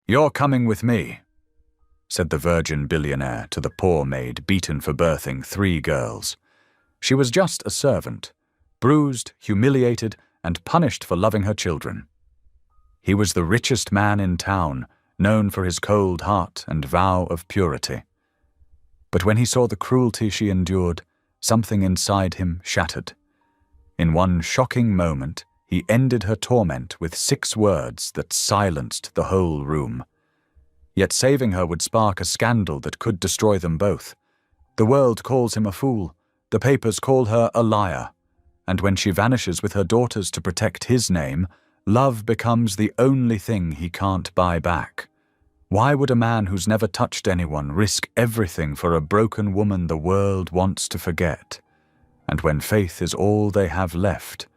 "You're coming with me," said the virgin billionaire to the poor maid beaten for birthing 3 girls. She was just a servant, bruised, humiliated, and punished for loving her children. He was the richest man in town, known for his cold heart and vow of purity. But when he saw the cruelty she endured, something inside him shattered. In one shocking moment, he ended her torment with 6 words that silenced the whole room. Yet saving her would spark a scandal that could destroy them both. The world calls him a fool, the papers call her a liar, and when she vanishes with her daughters to protect his name, love becomes the only thing he can't buy back. Why would a man who's never touched anyone risk everything for a broken woman the world wants to forget? And when faith is all they have left,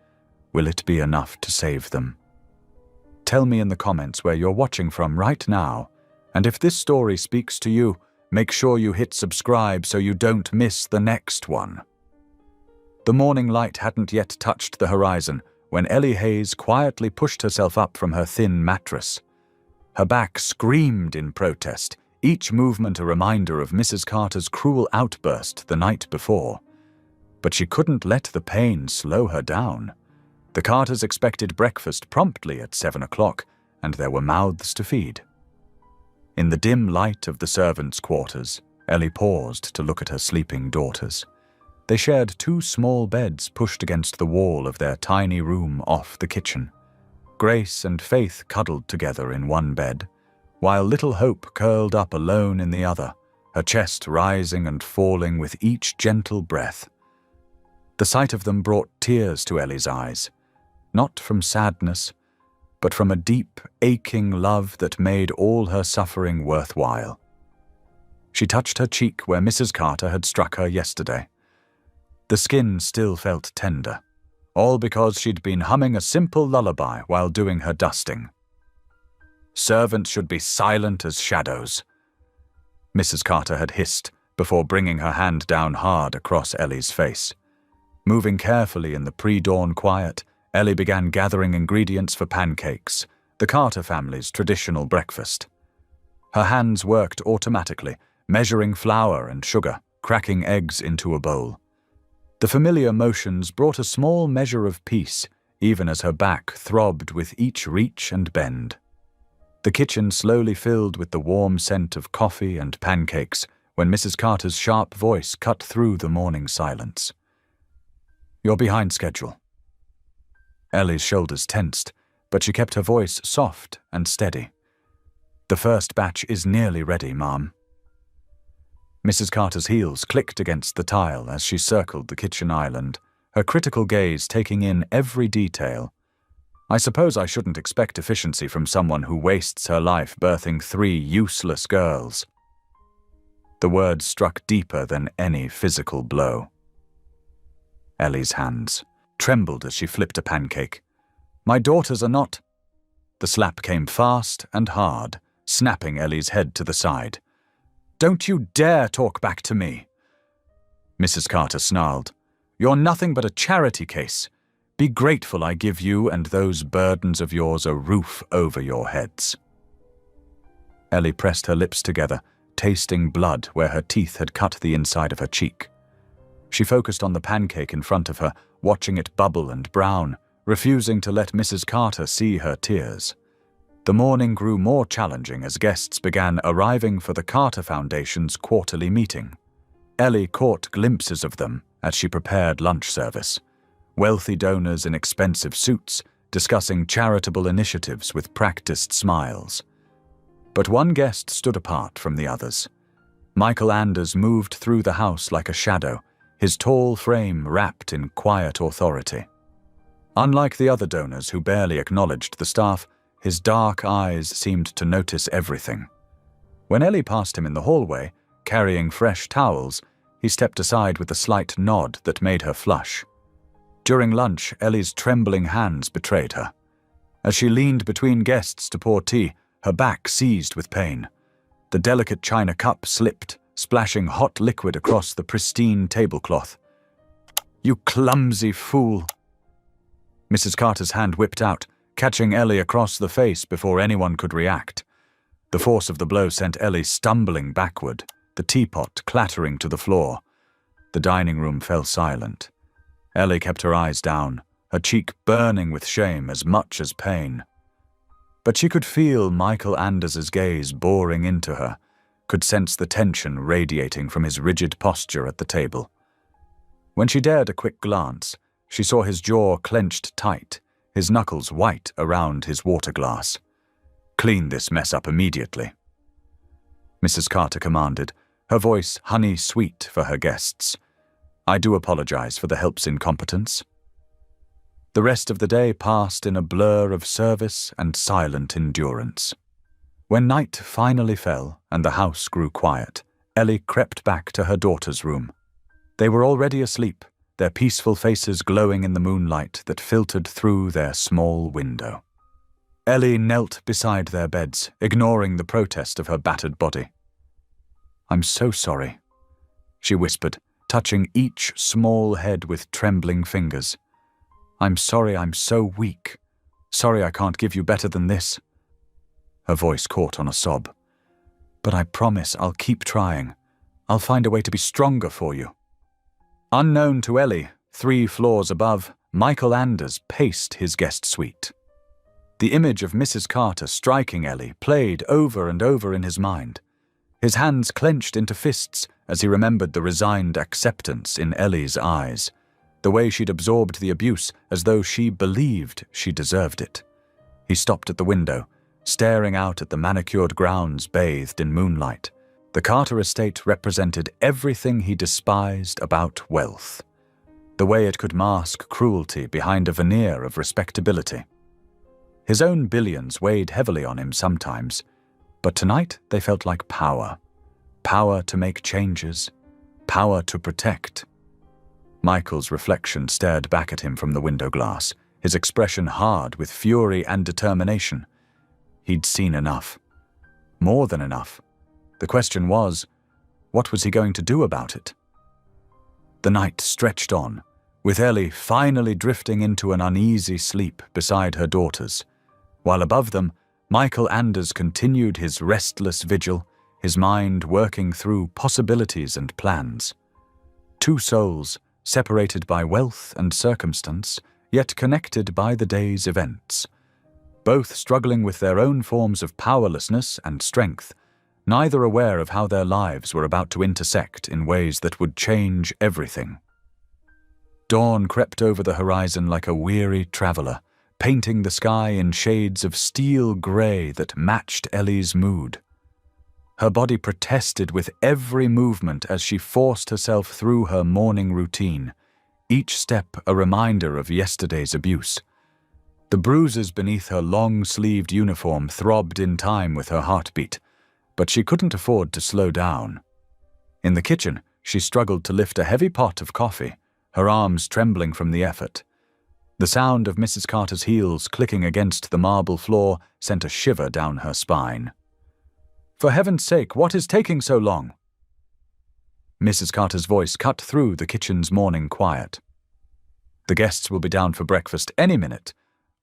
will it be enough to save them? Tell me in the comments where you're watching from right now, and if this story speaks to you, make sure you hit subscribe so you don't miss the next one. The morning light hadn't yet touched the horizon when Ellie Hayes quietly pushed herself up from her thin mattress. Her back screamed in protest, each movement a reminder of Mrs. Carter's cruel outburst the night before. But she couldn't let the pain slow her down. The Carters expected breakfast promptly at 7 o'clock, and there were mouths to feed. In the dim light of the servants' quarters, Ellie paused to look at her sleeping daughters. They shared 2 small beds pushed against the wall of their tiny room off the kitchen. Grace and Faith cuddled together in one bed, while little Hope curled up alone in the other, her chest rising and falling with each gentle breath. The sight of them brought tears to Ellie's eyes, not from sadness, but from a deep, aching love that made all her suffering worthwhile. She touched her cheek where Mrs. Carter had struck her yesterday. The skin still felt tender, all because she'd been humming a simple lullaby while doing her dusting. "Servants should be silent as shadows," Mrs. Carter had hissed before bringing her hand down hard across Ellie's face. Moving carefully in the pre-dawn quiet, Ellie began gathering ingredients for pancakes, the Carter family's traditional breakfast. Her hands worked automatically, measuring flour and sugar, cracking eggs into a bowl. The familiar motions brought a small measure of peace, even as her back throbbed with each reach and bend. The kitchen slowly filled with the warm scent of coffee and pancakes when Mrs. Carter's sharp voice cut through the morning silence. "You're behind schedule." Ellie's shoulders tensed, but she kept her voice soft and steady. "The first batch is nearly ready, Ma'am." Mrs. Carter's heels clicked against the tile as she circled the kitchen island, her critical gaze taking in every detail. "I suppose I shouldn't expect efficiency from someone who wastes her life birthing 3 useless girls." The words struck deeper than any physical blow. Ellie's hands trembled as she flipped a pancake. "My daughters are not—" The slap came fast and hard, snapping Ellie's head to the side. "Don't you dare talk back to me!" Mrs. Carter snarled. "You're nothing but a charity case. Be grateful I give you and those burdens of yours a roof over your heads." Ellie pressed her lips together, tasting blood where her teeth had cut the inside of her cheek. She focused on the pancake in front of her, watching it bubble and brown, refusing to let Mrs. Carter see her tears. The morning grew more challenging as guests began arriving for the Carter Foundation's quarterly meeting. Ellie caught glimpses of them as she prepared lunch service. Wealthy donors in expensive suits, discussing charitable initiatives with practiced smiles. But one guest stood apart from the others. Michael Anders moved through the house like a shadow, his tall frame wrapped in quiet authority. Unlike the other donors who barely acknowledged the staff, his dark eyes seemed to notice everything. When Ellie passed him in the hallway, carrying fresh towels, he stepped aside with a slight nod that made her flush. During lunch, Ellie's trembling hands betrayed her. As she leaned between guests to pour tea, her back seized with pain. The delicate china cup slipped, splashing hot liquid across the pristine tablecloth. "You clumsy fool!" Mrs. Carter's hand whipped out, catching Ellie across the face before anyone could react. The force of the blow sent Ellie stumbling backward, the teapot clattering to the floor. The dining room fell silent. Ellie kept her eyes down, her cheek burning with shame as much as pain. But she could feel Michael Anders's gaze boring into her, could sense the tension radiating from his rigid posture at the table. When she dared a quick glance, she saw his jaw clenched tight, his knuckles white around his water glass. "Clean this mess up immediately," Mrs. Carter commanded, her voice honey-sweet for her guests. "I do apologize for the help's incompetence." The rest of the day passed in a blur of service and silent endurance. When night finally fell and the house grew quiet, Ellie crept back to her daughter's room. They were already asleep, their peaceful faces glowing in the moonlight that filtered through their small window. Ellie knelt beside their beds, ignoring the protest of her battered body. "I'm so sorry," she whispered, touching each small head with trembling fingers. "I'm sorry I'm so weak. Sorry I can't give you better than this." Her voice caught on a sob. "But I promise I'll keep trying. I'll find a way to be stronger for you." Unknown to Ellie, 3 floors above, Michael Anders paced his guest suite. The image of Mrs. Carter striking Ellie played over and over in his mind. His hands clenched into fists as he remembered the resigned acceptance in Ellie's eyes, the way she'd absorbed the abuse as though she believed she deserved it. He stopped at the window, staring out at the manicured grounds bathed in moonlight. The Carter estate represented everything he despised about wealth, the way it could mask cruelty behind a veneer of respectability. His own billions weighed heavily on him sometimes, but tonight they felt like power. Power to make changes, power to protect. Michael's reflection stared back at him from the window glass, his expression hard with fury and determination. He'd seen enough. More than enough. The question was, what was he going to do about it? The night stretched on, with Ellie finally drifting into an uneasy sleep beside her daughters, while above them, Michael Anders continued his restless vigil, his mind working through possibilities and plans. 2 souls, separated by wealth and circumstance, yet connected by the day's events. Both struggling with their own forms of powerlessness and strength, neither aware of how their lives were about to intersect in ways that would change everything. Dawn crept over the horizon like a weary traveler, painting the sky in shades of steel grey that matched Ellie's mood. Her body protested with every movement as she forced herself through her morning routine, each step a reminder of yesterday's abuse. The bruises beneath her long-sleeved uniform throbbed in time with her heartbeat, but she couldn't afford to slow down. In the kitchen, she struggled to lift a heavy pot of coffee, her arms trembling from the effort. The sound of Mrs. Carter's heels clicking against the marble floor sent a shiver down her spine. "For heaven's sake, what is taking so long?" Mrs. Carter's voice cut through the kitchen's morning quiet. "The guests will be down for breakfast any minute.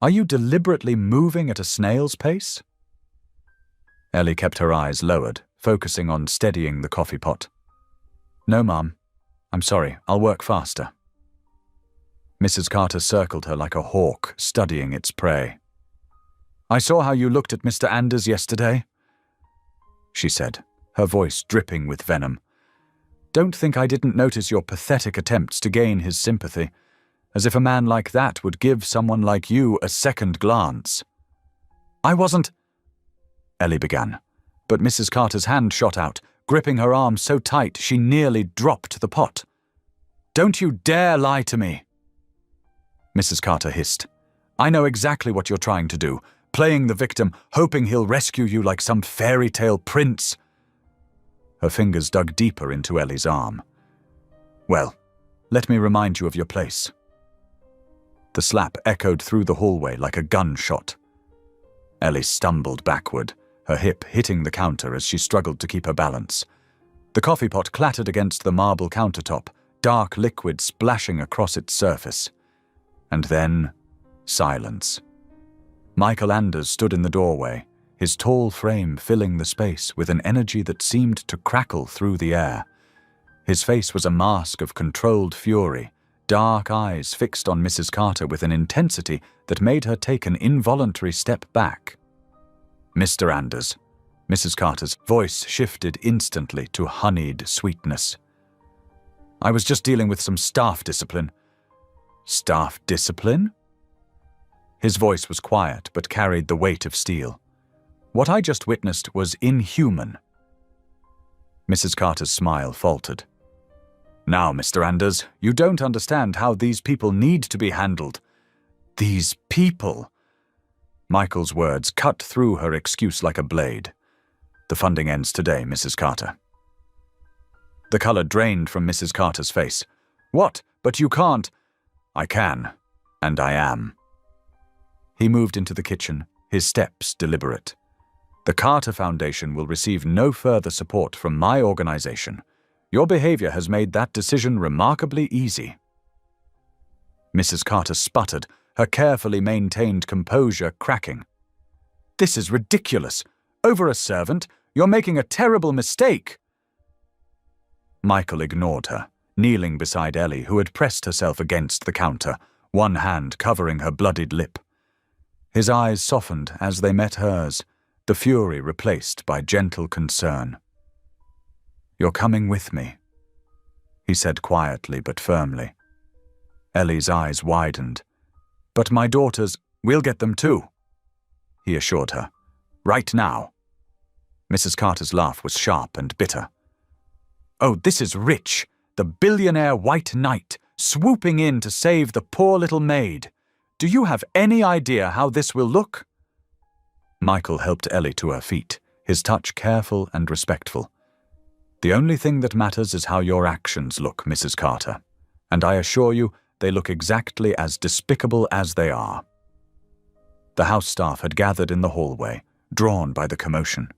Are you deliberately moving at a snail's pace?" Ellie kept her eyes lowered, focusing on steadying the coffee pot. "No, Mom. I'm sorry, I'll work faster." Mrs. Carter circled her like a hawk, studying its prey. "I saw how you looked at Mr. Anders yesterday," she said, her voice dripping with venom. "Don't think I didn't notice your pathetic attempts to gain his sympathy, as if a man like that would give someone like you a second glance." "I wasn't—" Ellie began, but Mrs. Carter's hand shot out, gripping her arm so tight she nearly dropped the pot. "Don't you dare lie to me!" Mrs. Carter hissed. "I know exactly what you're trying to do, playing the victim, hoping he'll rescue you like some fairy tale prince." Her fingers dug deeper into Ellie's arm. "Well, let me remind you of your place." The slap echoed through the hallway like a gunshot. Ellie stumbled backward, her hip hitting the counter as she struggled to keep her balance. The coffee pot clattered against the marble countertop, dark liquid splashing across its surface. And then, silence. Michael Anders stood in the doorway, his tall frame filling the space with an energy that seemed to crackle through the air. His face was a mask of controlled fury, dark eyes fixed on Mrs. Carter with an intensity that made her take an involuntary step back. "Mr. Anders." Mrs. Carter's voice shifted instantly to honeyed sweetness. "I was just dealing with some staff discipline." "Staff discipline?" His voice was quiet but carried the weight of steel. "What I just witnessed was inhuman." Mrs. Carter's smile faltered. "Now, Mr. Anders, you don't understand how these people need to be handled." "These people?" Michael's words cut through her excuse like a blade. "The funding ends today, Mrs. Carter." The color drained from Mrs. Carter's face. "What? But you can't." "I can, and I am." He moved into the kitchen, his steps deliberate. "The Carter Foundation will receive no further support from my organization. Your behavior has made that decision remarkably easy." Mrs. Carter sputtered, her carefully maintained composure cracking. "This is ridiculous. Over a servant? You're making a terrible mistake." Michael ignored her, kneeling beside Ellie, who had pressed herself against the counter, one hand covering her bloodied lip. His eyes softened as they met hers, the fury replaced by gentle concern. "You're coming with me," he said quietly but firmly. Ellie's eyes widened. "But my daughters, we'll get them too," he assured her. "Right now." Mrs. Carter's laugh was sharp and bitter. "Oh, this is rich, the billionaire white knight, swooping in to save the poor little maid. Do you have any idea how this will look?" Michael helped Ellie to her feet, his touch careful and respectful. "The only thing that matters is how your actions look, Mrs. Carter, and I assure you they look exactly as despicable as they are." The house staff had gathered in the hallway, drawn by the commotion.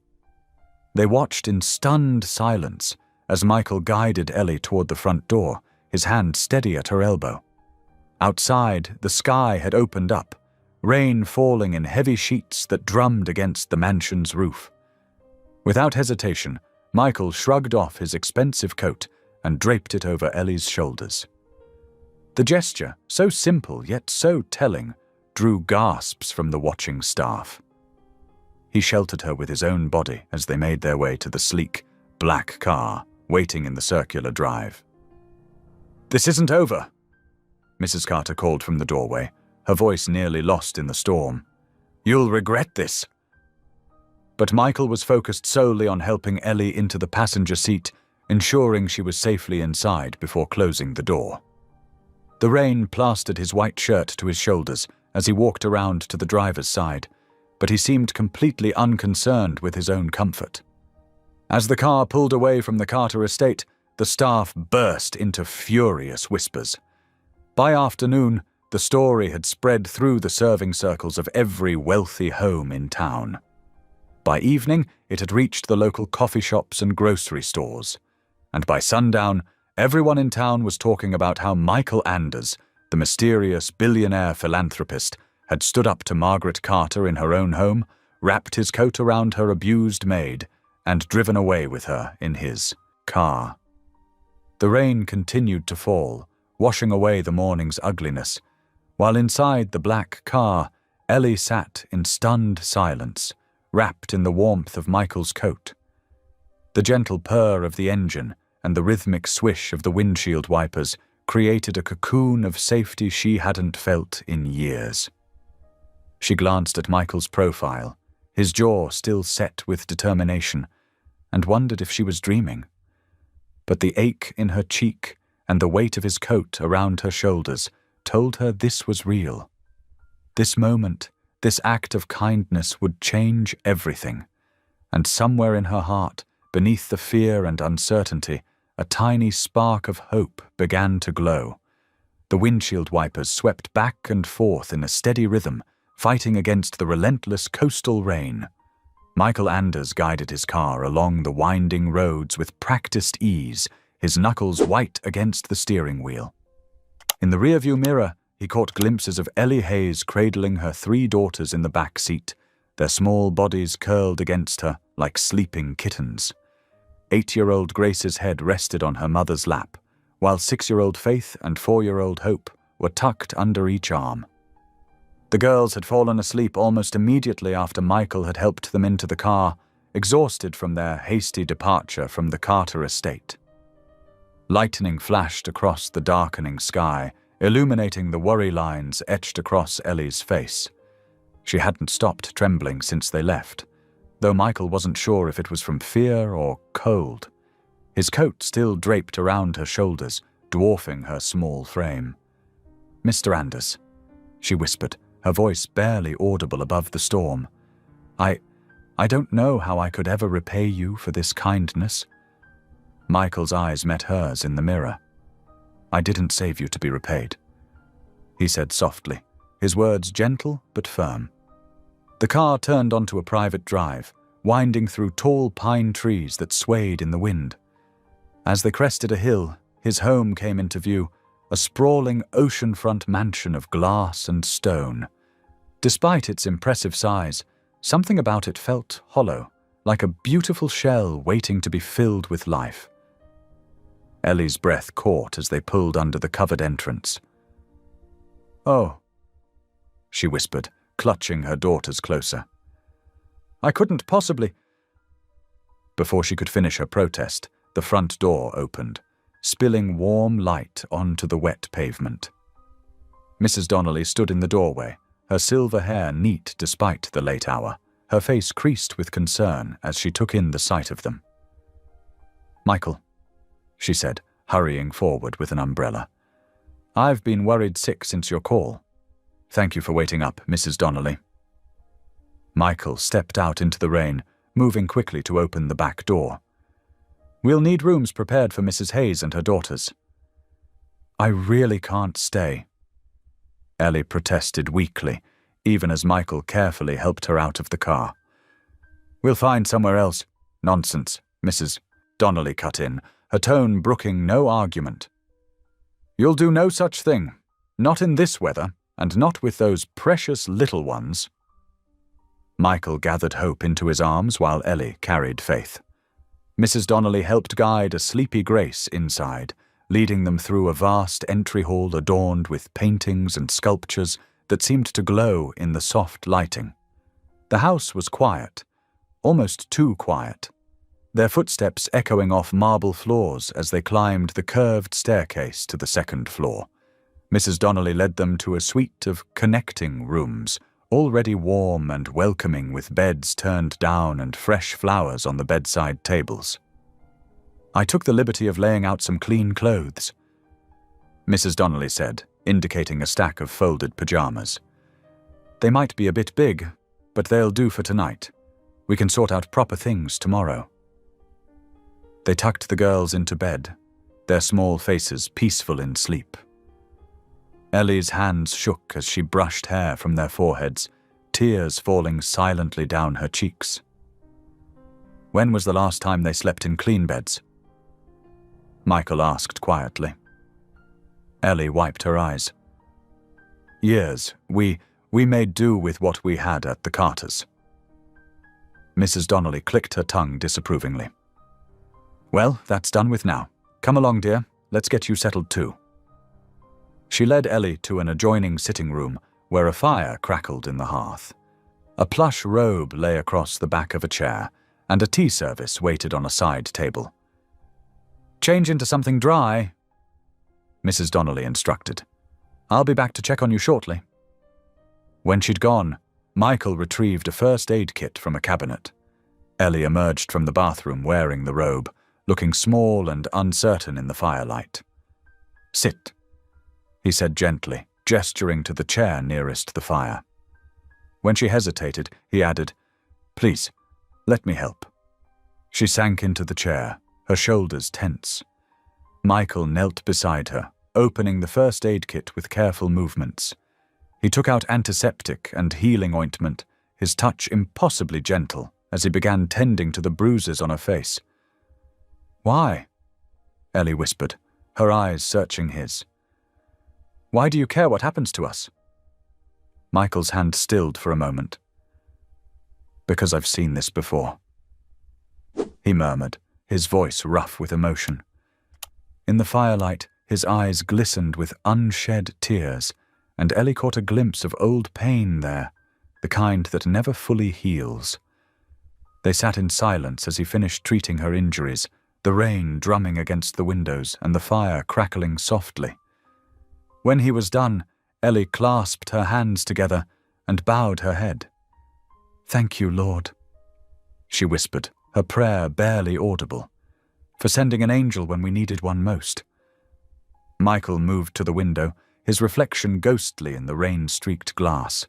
They watched in stunned silence as Michael guided Ellie toward the front door, his hand steady at her elbow. Outside, the sky had opened up, rain falling in heavy sheets that drummed against the mansion's roof. Without hesitation, Michael shrugged off his expensive coat and draped it over Ellie's shoulders. The gesture, so simple yet so telling, drew gasps from the watching staff. He sheltered her with his own body as they made their way to the sleek, black car waiting in the circular drive. "This isn't over," Mrs. Carter called from the doorway, her voice nearly lost in the storm. "You'll regret this." But Michael was focused solely on helping Ellie into the passenger seat, ensuring she was safely inside before closing the door. The rain plastered his white shirt to his shoulders as he walked around to the driver's side, but he seemed completely unconcerned with his own comfort. As the car pulled away from the Carter estate, the staff burst into furious whispers. By afternoon, the story had spread through the serving circles of every wealthy home in town. By evening, it had reached the local coffee shops and grocery stores. And by sundown, everyone in town was talking about how Michael Anders, the mysterious billionaire philanthropist, had stood up to Margaret Carter in her own home, wrapped his coat around her abused maid, and driven away with her in his car. The rain continued to fall, washing away the morning's ugliness, while inside the black car, Ellie sat in stunned silence, wrapped in the warmth of Michael's coat. The gentle purr of the engine and the rhythmic swish of the windshield wipers created a cocoon of safety she hadn't felt in years. She glanced at Michael's profile, his jaw still set with determination, and wondered if she was dreaming. But the ache in her cheek and the weight of his coat around her shoulders told her this was real. This moment, this act of kindness would change everything, and somewhere in her heart, beneath the fear and uncertainty, a tiny spark of hope began to glow. The windshield wipers swept back and forth in a steady rhythm, fighting against the relentless coastal rain. Michael Anders guided his car along the winding roads with practiced ease, his knuckles white against the steering wheel. In the rearview mirror, he caught glimpses of Ellie Hayes cradling her 3 daughters in the back seat, their small bodies curled against her like sleeping kittens. 8-year-old Grace's head rested on her mother's lap, while 6-year-old Faith and 4-year-old Hope were tucked under each arm. The girls had fallen asleep almost immediately after Michael had helped them into the car, exhausted from their hasty departure from the Carter estate. Lightning flashed across the darkening sky, illuminating the worry lines etched across Ellie's face. She hadn't stopped trembling since they left, though Michael wasn't sure if it was from fear or cold. His coat still draped around her shoulders, dwarfing her small frame. "Mr. Anders," she whispered, her voice barely audible above the storm. I don't know how I could ever repay you for this kindness." Michael's eyes met hers in the mirror. "I didn't save you to be repaid," he said softly, his words gentle but firm. The car turned onto a private drive, winding through tall pine trees that swayed in the wind. As they crested a hill, his home came into view, a sprawling oceanfront mansion of glass and stone. Despite its impressive size, something about it felt hollow, like a beautiful shell waiting to be filled with life. Ellie's breath caught as they pulled under the covered entrance. "Oh," she whispered, clutching her daughters closer. "I couldn't possibly—" Before she could finish her protest, the front door opened, spilling warm light onto the wet pavement. Mrs. Donnelly stood in the doorway, her silver hair neat despite the late hour, her face creased with concern as she took in the sight of them. "Michael," she said, hurrying forward with an umbrella. "I've been worried sick since your call. Thank you for waiting up, Mrs. Donnelly." Michael stepped out into the rain, moving quickly to open the back door. "We'll need rooms prepared for Mrs. Hayes and her daughters." "I really can't stay," Ellie protested weakly, even as Michael carefully helped her out of the car. "We'll find somewhere else." "Nonsense," Mrs. Donnelly cut in, her tone brooking no argument. "You'll do no such thing. Not in this weather, and not with those precious little ones." Michael gathered Hope into his arms while Ellie carried Faith. Mrs. Donnelly helped guide a sleepy Grace inside, leading them through a vast entry hall adorned with paintings and sculptures that seemed to glow in the soft lighting. The house was quiet, almost too quiet, their footsteps echoing off marble floors as they climbed the curved staircase to the second floor. Mrs. Donnelly led them to a suite of connecting rooms, already warm and welcoming with beds turned down and fresh flowers on the bedside tables. "I took the liberty of laying out some clean clothes," Mrs. Donnelly said, indicating a stack of folded pajamas. "They might be a bit big, but they'll do for tonight. We can sort out proper things tomorrow." They tucked the girls into bed, their small faces peaceful in sleep. Ellie's hands shook as she brushed hair from their foreheads, tears falling silently down her cheeks. "When was the last time they slept in clean beds?" Michael asked quietly. Ellie wiped her eyes. "Years. We made do with what we had at the Carters." Mrs. Donnelly clicked her tongue disapprovingly. "Well, that's done with now. Come along, dear. Let's get you settled too." She led Ellie to an adjoining sitting room where a fire crackled in the hearth. A plush robe lay across the back of a chair, and a tea service waited on a side table. "Change into something dry," Mrs. Donnelly instructed. "I'll be back to check on you shortly." When she'd gone, Michael retrieved a first aid kit from a cabinet. Ellie emerged from the bathroom wearing the robe, looking small and uncertain in the firelight. "Sit," he said gently, gesturing to the chair nearest the fire. When she hesitated, he added, "Please, let me help." She sank into the chair, her shoulders tense. Michael knelt beside her, opening the first aid kit with careful movements. He took out antiseptic and healing ointment, his touch impossibly gentle as he began tending to the bruises on her face. "Why?" Ellie whispered, her eyes searching his. "Why do you care what happens to us?" Michael's hand stilled for a moment. Because I've seen this before," he murmured, his voice rough with emotion. In the firelight, his eyes glistened with unshed tears, and Ellie caught a glimpse of old pain there, the kind that never fully heals. They sat in silence as he finished treating her injuries, the rain drumming against the windows and the fire crackling softly. When he was done, Ellie clasped her hands together and bowed her head. "Thank you, Lord," she whispered, her prayer barely audible, "for sending an angel when we needed one most." Michael moved to the window, his reflection ghostly in the rain-streaked glass.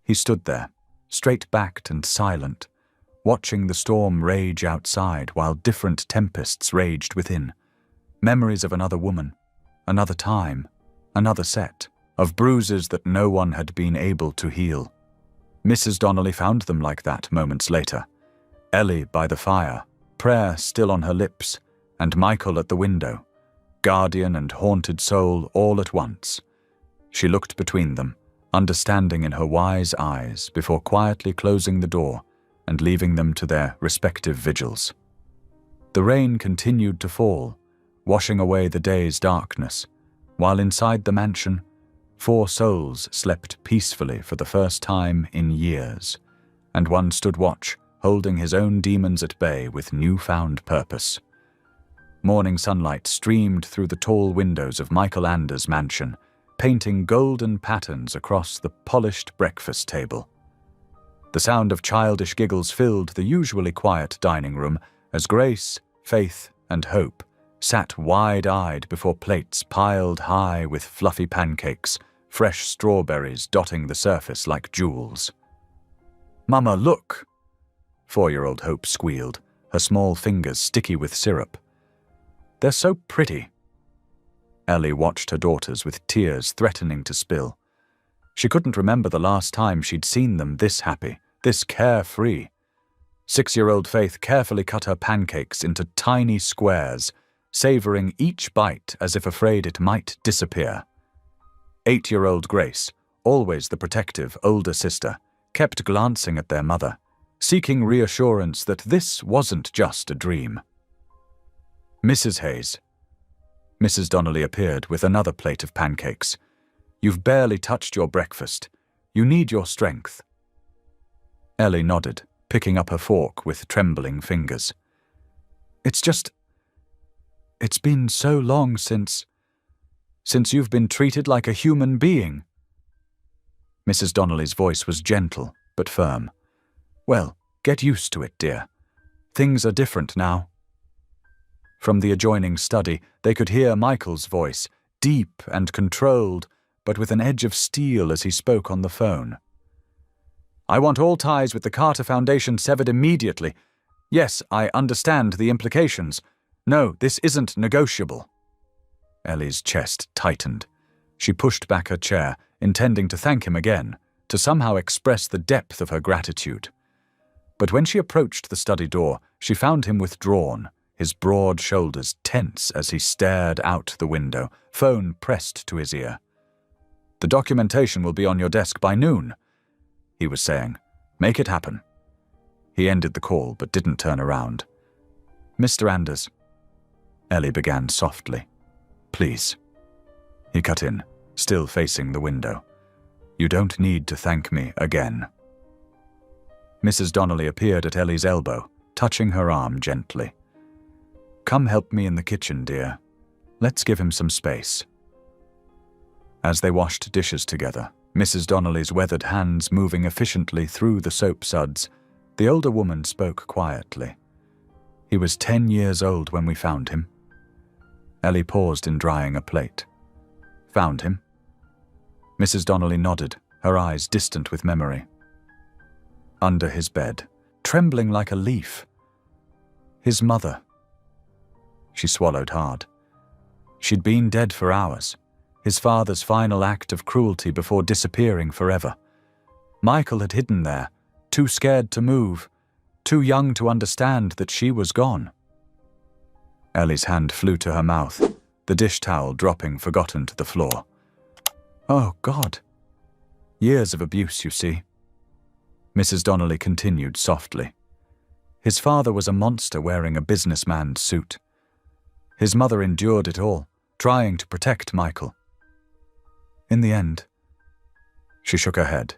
He stood there, straight-backed and silent, watching the storm rage outside while different tempests raged within. Memories of another woman, another time, another set, of bruises that no one had been able to heal. Mrs. Donnelly found them like that moments later. Ellie by the fire, prayer still on her lips, and Michael at the window, guardian and haunted soul all at once. She looked between them, understanding in her wise eyes before quietly closing the door and leaving them to their respective vigils. The rain continued to fall, washing away the day's darkness, while inside the mansion, 4 souls slept peacefully for the first time in years, and one stood watch, holding his own demons at bay with newfound purpose. Morning sunlight streamed through the tall windows of Michael Anders' mansion, painting golden patterns across the polished breakfast table. The sound of childish giggles filled the usually quiet dining room as Grace, Faith, and Hope sat wide-eyed before plates piled high with fluffy pancakes, fresh strawberries dotting the surface like jewels. "Mama, look!" 4-year-old Hope squealed, her small fingers sticky with syrup. "They're so pretty." Ellie watched her daughters with tears threatening to spill. She couldn't remember the last time she'd seen them this happy, this carefree. 6-year-old Faith carefully cut her pancakes into tiny squares, savoring each bite as if afraid it might disappear. 8-year-old Grace, always the protective older sister, kept glancing at their mother, seeking reassurance that this wasn't just a dream. "Mrs. Hayes." Mrs. Donnelly appeared with another plate of pancakes. "You've barely touched your breakfast. You need your strength." Ellie nodded, picking up her fork with trembling fingers. It's been so long since you've been treated like a human being." Mrs. Donnelly's voice was gentle but firm. "Well, get used to it, dear. Things are different now." From the adjoining study, they could hear Michael's voice, deep and controlled, but with an edge of steel as he spoke on the phone. "I want all ties with the Carter Foundation severed immediately. Yes, I understand the implications. No, this isn't negotiable." Ellie's chest tightened. She pushed back her chair, intending to thank him again, to somehow express the depth of her gratitude. But when she approached the study door, she found him withdrawn, his broad shoulders tense as he stared out the window, phone pressed to his ear. "The documentation will be on your desk by noon," he was saying. "Make it happen." He ended the call but didn't turn around. "Mr. Anders," Ellie began softly. "Please." He cut in, still facing the window. "You don't need to thank me again." Mrs. Donnelly appeared at Ellie's elbow, touching her arm gently. "Come help me in the kitchen, dear. Let's give him some space." As they washed dishes together, Mrs. Donnelly's weathered hands moving efficiently through the soap suds, the older woman spoke quietly. "He was 10 years old when we found him." Ellie paused in drying a plate. "Found him?" Mrs. Donnelly nodded, her eyes distant with memory. "Under his bed, trembling like a leaf. His mother." She swallowed hard. She'd been dead for hours, his father's final act of cruelty before disappearing forever. Michael had hidden there, too scared to move, too young to understand that she was gone. Ellie's hand flew to her mouth, the dish towel dropping forgotten to the floor. "Oh, God. Years of abuse, you see." Mrs. Donnelly continued softly. His father was a monster wearing a businessman's suit. His mother endured it all, trying to protect Michael. In the end, she shook her head.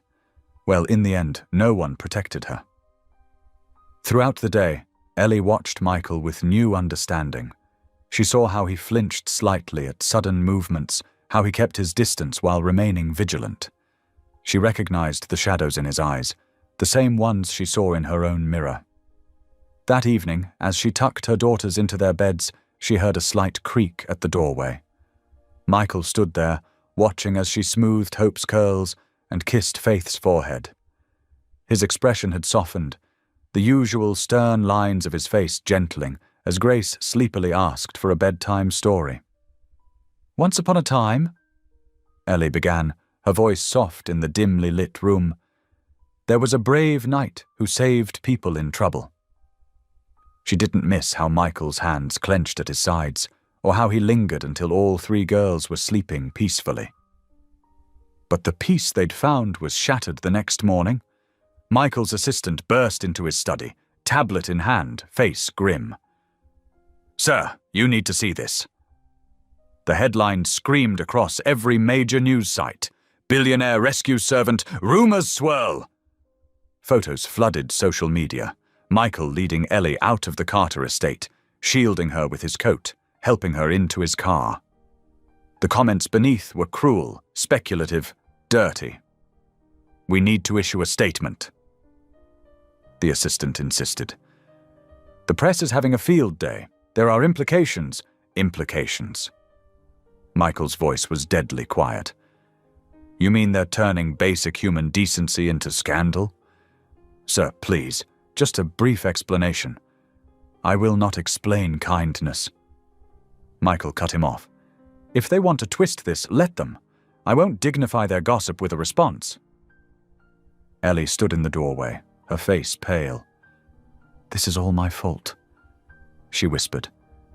Well, in the end, no one protected her. Throughout the day, Ellie watched Michael with new understanding. She saw how he flinched slightly at sudden movements, how he kept his distance while remaining vigilant. She recognized the shadows in his eyes, the same ones she saw in her own mirror. That evening, as she tucked her daughters into their beds, she heard a slight creak at the doorway. Michael stood there, watching as she smoothed Hope's curls and kissed Faith's forehead. His expression had softened, the usual stern lines of his face gentling, as Grace sleepily asked for a bedtime story. "Once upon a time," Ellie began, her voice soft in the dimly lit room, "there was a brave knight who saved people in trouble." She didn't miss how Michael's hands clenched at his sides, or how he lingered until all three girls were sleeping peacefully. But the peace they'd found was shattered the next morning. Michael's assistant burst into his study, tablet in hand, face grim. "Sir, you need to see this." The headline screamed across every major news site. "Billionaire rescue servant, rumors swirl." Photos flooded social media. Michael leading Ellie out of the Carter estate, shielding her with his coat, helping her into his car. The comments beneath were cruel, speculative, dirty. "We need to issue a statement," the assistant insisted. "The press is having a field day. There are implications." "Implications." Michael's voice was deadly quiet. "You mean they're turning basic human decency into scandal?" "Sir, please, just a brief explanation." "I will not explain kindness." Michael cut him off. "If they want to twist this, let them. I won't dignify their gossip with a response." Ellie stood in the doorway, her face pale. "This is all my fault," she whispered.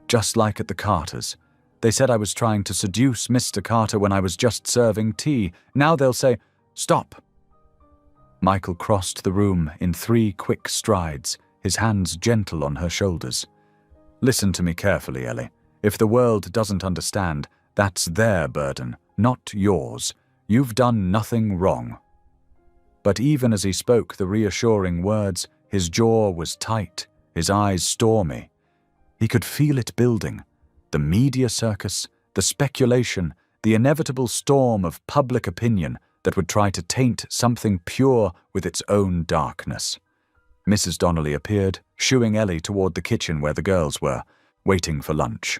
"Just like at the Carters. They said I was trying to seduce Mr. Carter when I was just serving tea. Now they'll say, 'Stop.'" Michael crossed the room in 3 quick strides, his hands gentle on her shoulders. "Listen to me carefully, Ellie. If the world doesn't understand, that's their burden, not yours. You've done nothing wrong." But even as he spoke the reassuring words, his jaw was tight, his eyes stormy. He could feel it building. The media circus, the speculation, the inevitable storm of public opinion that would try to taint something pure with its own darkness. Mrs. Donnelly appeared, shooing Ellie toward the kitchen where the girls were, waiting for lunch.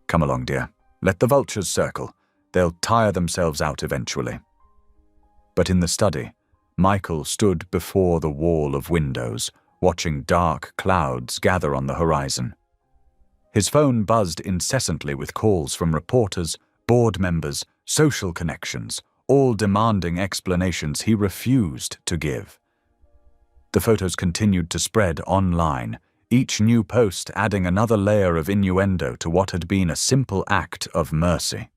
"Come along, dear. Let the vultures circle. They'll tire themselves out eventually." But in the study, Michael stood before the wall of windows, watching dark clouds gather on the horizon. His phone buzzed incessantly with calls from reporters, board members, social connections, all demanding explanations he refused to give. The photos continued to spread online, each new post adding another layer of innuendo to what had been a simple act of mercy.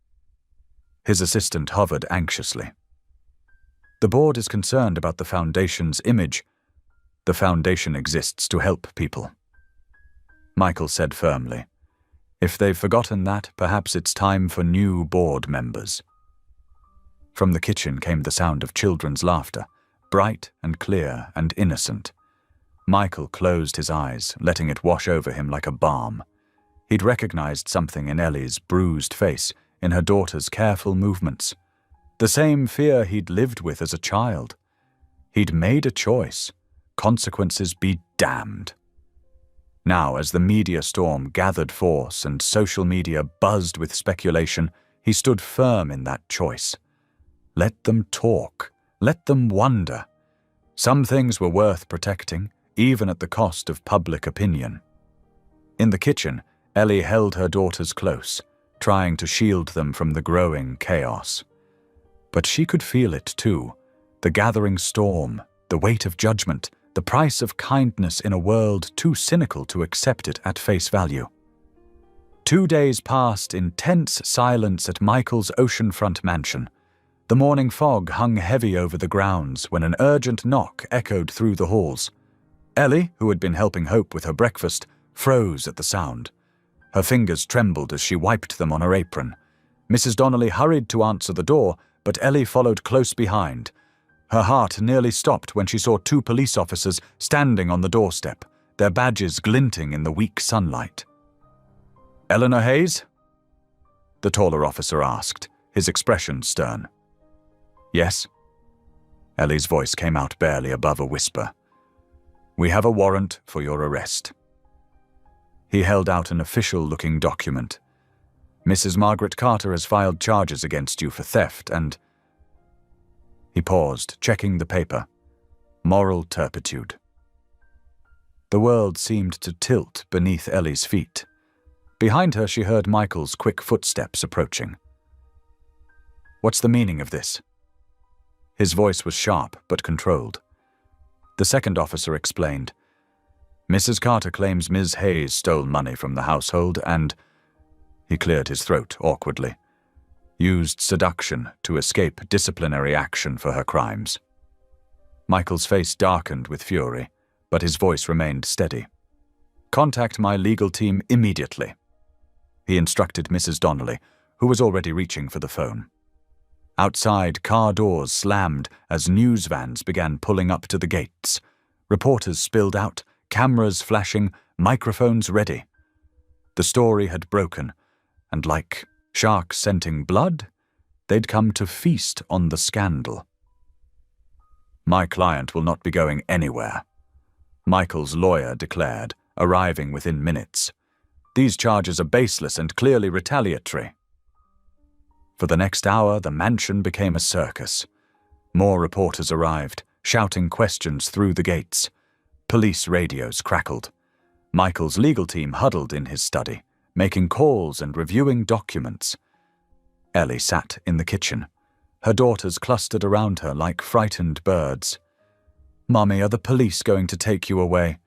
His assistant hovered anxiously. "The board is concerned about the Foundation's image. The Foundation exists to help people," Michael said firmly. "If they've forgotten that, perhaps it's time for new board members." From the kitchen came the sound of children's laughter, bright and clear and innocent. Michael closed his eyes, letting it wash over him like a balm. He'd recognized something in Ellie's bruised face, in her daughter's careful movements. The same fear he'd lived with as a child. He'd made a choice. Consequences be damned. Now, as the media storm gathered force and social media buzzed with speculation, he stood firm in that choice. Let them talk. Let them wonder. Some things were worth protecting, even at the cost of public opinion. In the kitchen, Ellie held her daughters close, trying to shield them from the growing chaos. But she could feel it too, the gathering storm, the weight of judgment, the price of kindness in a world too cynical to accept it at face value. 2 days passed in tense silence at Michael's oceanfront mansion. The morning fog hung heavy over the grounds when an urgent knock echoed through the halls. Ellie, who had been helping Hope with her breakfast, froze at the sound. Her fingers trembled as she wiped them on her apron. Mrs. Donnelly hurried to answer the door, but Ellie followed close behind. Her heart nearly stopped when she saw 2 police officers standing on the doorstep, their badges glinting in the weak sunlight. "Eleanor Hayes?" the taller officer asked, his expression stern. "Yes?" Ellie's voice came out barely above a whisper. "We have a warrant for your arrest." He held out an official-looking document. "Mrs. Margaret Carter has filed charges against you for theft and—" He paused, checking the paper. "Moral turpitude." The world seemed to tilt beneath Ellie's feet. Behind her she heard Michael's quick footsteps approaching. "What's the meaning of this?" His voice was sharp but controlled. The second officer explained. "Mrs. Carter claims Ms. Hayes stole money from the household and—" He cleared his throat awkwardly. "Used seduction to escape disciplinary action for her crimes." Michael's face darkened with fury, but his voice remained steady. "Contact my legal team immediately," he instructed Mrs. Donnelly, who was already reaching for the phone. Outside, car doors slammed as news vans began pulling up to the gates. Reporters spilled out, cameras flashing, microphones ready. The story had broken, and like sharks scenting blood, they'd come to feast on the scandal. "My client will not be going anywhere," Michael's lawyer declared, arriving within minutes. "These charges are baseless and clearly retaliatory." For the next hour, the mansion became a circus. More reporters arrived, shouting questions through the gates. Police radios crackled. Michael's legal team huddled in his study, making calls and reviewing documents. Ellie sat in the kitchen. Her daughters clustered around her like frightened birds. "Mummy, are the police going to take you away?"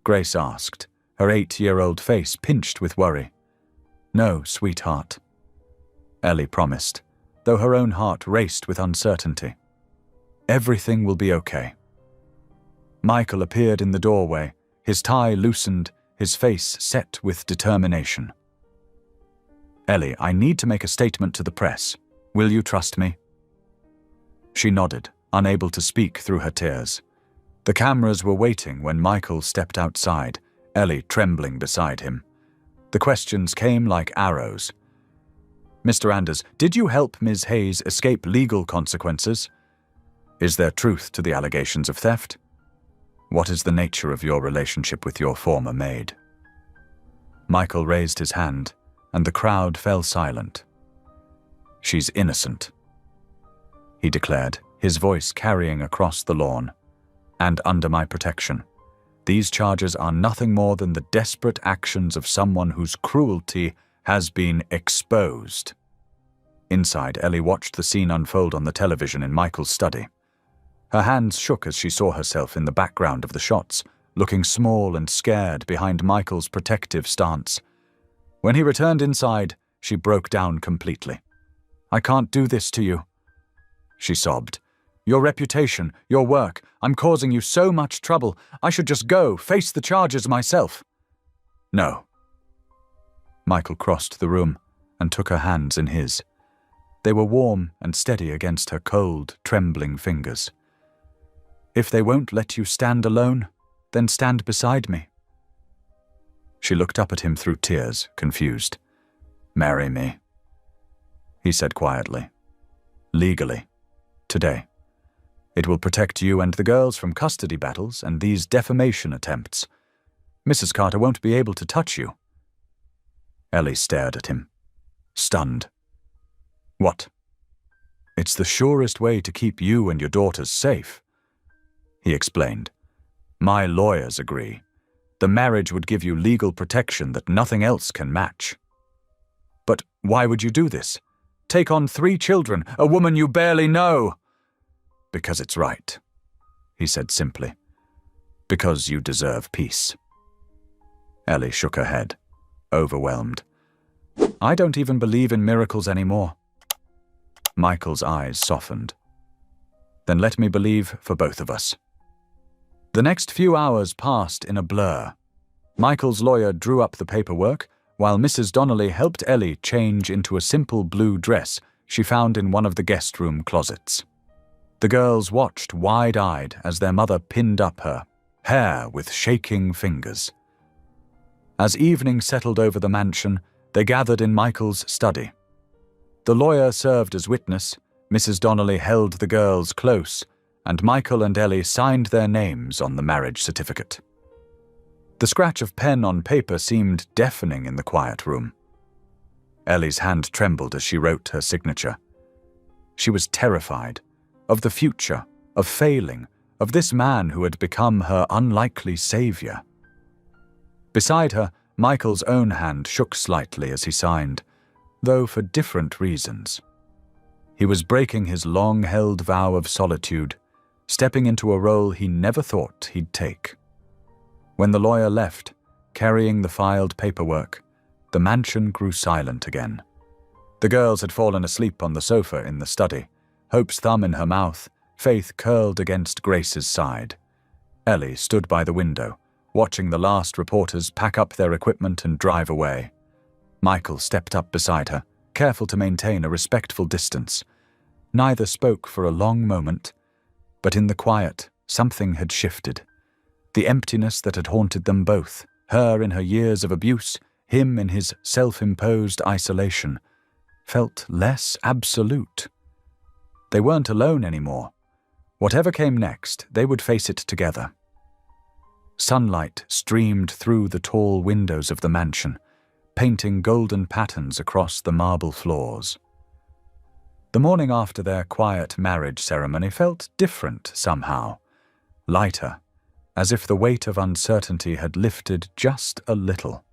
Grace asked, her 8-year-old face pinched with worry. "No, sweetheart," Ellie promised, though her own heart raced with uncertainty. "Everything will be okay." Michael appeared in the doorway, his tie loosened, his face set with determination. "Ellie, I need to make a statement to the press. Will you trust me?" She nodded, unable to speak through her tears. The cameras were waiting when Michael stepped outside, Ellie trembling beside him. The questions came like arrows. "Mr. Anders, did you help Ms. Hayes escape legal consequences? Is there truth to the allegations of theft? What is the nature of your relationship with your former maid?" Michael raised his hand, and the crowd fell silent. "She's innocent," he declared, his voice carrying across the lawn. "And under my protection. These charges are nothing more than the desperate actions of someone whose cruelty has been exposed." Inside, Ellie watched the scene unfold on the television in Michael's study. Her hands shook as she saw herself in the background of the shots, looking small and scared behind Michael's protective stance. When he returned inside, she broke down completely. "I can't do this to you," she sobbed. "Your reputation, your work, I'm causing you so much trouble. I should just go, face the charges myself." "No." Michael crossed the room and took her hands in his. They were warm and steady against her cold, trembling fingers. "If they won't let you stand alone, then stand beside me." She looked up at him through tears, confused. "Marry me," he said quietly. "Legally. Today. It will protect you and the girls from custody battles and these defamation attempts. Mrs. Carter won't be able to touch you." Ellie stared at him, stunned. "What?" "It's the surest way to keep you and your daughters safe," he explained. "My lawyers agree. The marriage would give you legal protection that nothing else can match." "But why would you do this? Take on 3 children, a woman you barely know?" "Because it's right," he said simply. "Because you deserve peace." Ellie shook her head, overwhelmed. "I don't even believe in miracles anymore." Michael's eyes softened. Then let me believe for both of us. The next few hours passed in a blur. Michael's lawyer drew up the paperwork, while Mrs. Donnelly helped Ellie change into a simple blue dress she found in one of the guest room closets. The girls watched wide-eyed as their mother pinned up her hair with shaking fingers. As evening settled over the mansion, they gathered in Michael's study. The lawyer served as witness, Mrs. Donnelly held the girls close, and Michael and Ellie signed their names on the marriage certificate. The scratch of pen on paper seemed deafening in the quiet room. Ellie's hand trembled as she wrote her signature. She was terrified of the future, of failing, of this man who had become her unlikely savior. Beside her, Michael's own hand shook slightly as he signed, though for different reasons. He was breaking his long-held vow of solitude, stepping into a role he never thought he'd take. When the lawyer left, carrying the filed paperwork, the mansion grew silent again. The girls had fallen asleep on the sofa in the study, Hope's thumb in her mouth, Faith curled against Grace's side. Ellie stood by the window, watching the last reporters pack up their equipment and drive away. Michael stepped up beside her, careful to maintain a respectful distance. Neither spoke for a long moment, but in the quiet, something had shifted. The emptiness that had haunted them both, her in her years of abuse, him in his self-imposed isolation, felt less absolute. They weren't alone anymore. Whatever came next, they would face it together. Sunlight streamed through the tall windows of the mansion, painting golden patterns across the marble floors. The morning after their quiet marriage ceremony felt different somehow, lighter, as if the weight of uncertainty had lifted just a little.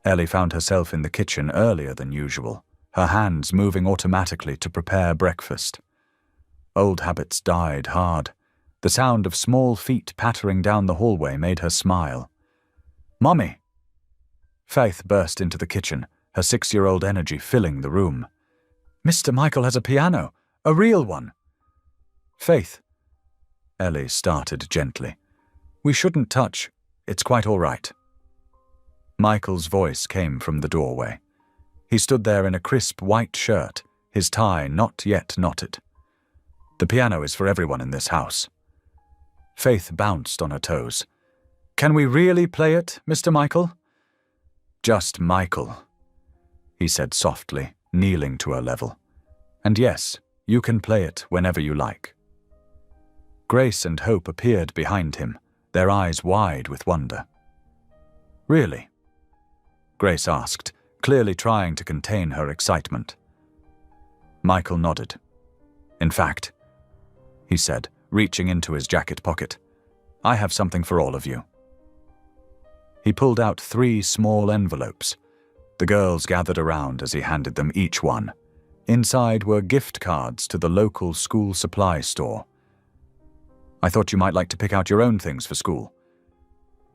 Ellie found herself in the kitchen earlier than usual, her hands moving automatically to prepare breakfast. Old habits died hard. The sound of small feet pattering down the hallway made her smile. "Mommy!" Faith burst into the kitchen, her 6-year-old energy filling the room. "Mr. Michael has a piano, a real one." "Faith," Ellie started gently. "We shouldn't touch. It's quite all right." Michael's voice came from the doorway. He stood there in a crisp white shirt, his tie not yet knotted. "The piano is for everyone in this house." Faith bounced on her toes. "Can we really play it, Mr. Michael?" "Just Michael," he said softly, kneeling to her level. "And yes, you can play it whenever you like." Grace and Hope appeared behind him, their eyes wide with wonder. "Really?" Grace asked, clearly trying to contain her excitement. Michael nodded. "In fact," he said, reaching into his jacket pocket, "I have something for all of you." He pulled out 3 small envelopes. The girls gathered around as he handed them each one. Inside were gift cards to the local school supply store. "I thought you might like to pick out your own things for school,"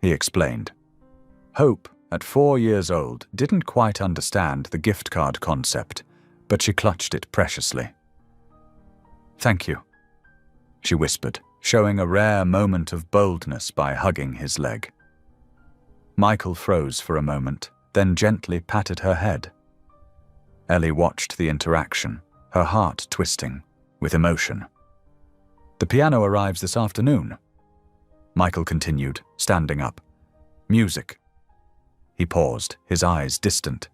he explained. Hope, at 4 years old, didn't quite understand the gift card concept, but she clutched it preciously. "Thank you," she whispered, showing a rare moment of boldness by hugging his leg. Michael froze for a moment, then gently patted her head. Ellie watched the interaction, her heart twisting with emotion. "The piano arrives this afternoon," Michael continued, standing up. "Music." He paused, his eyes distant.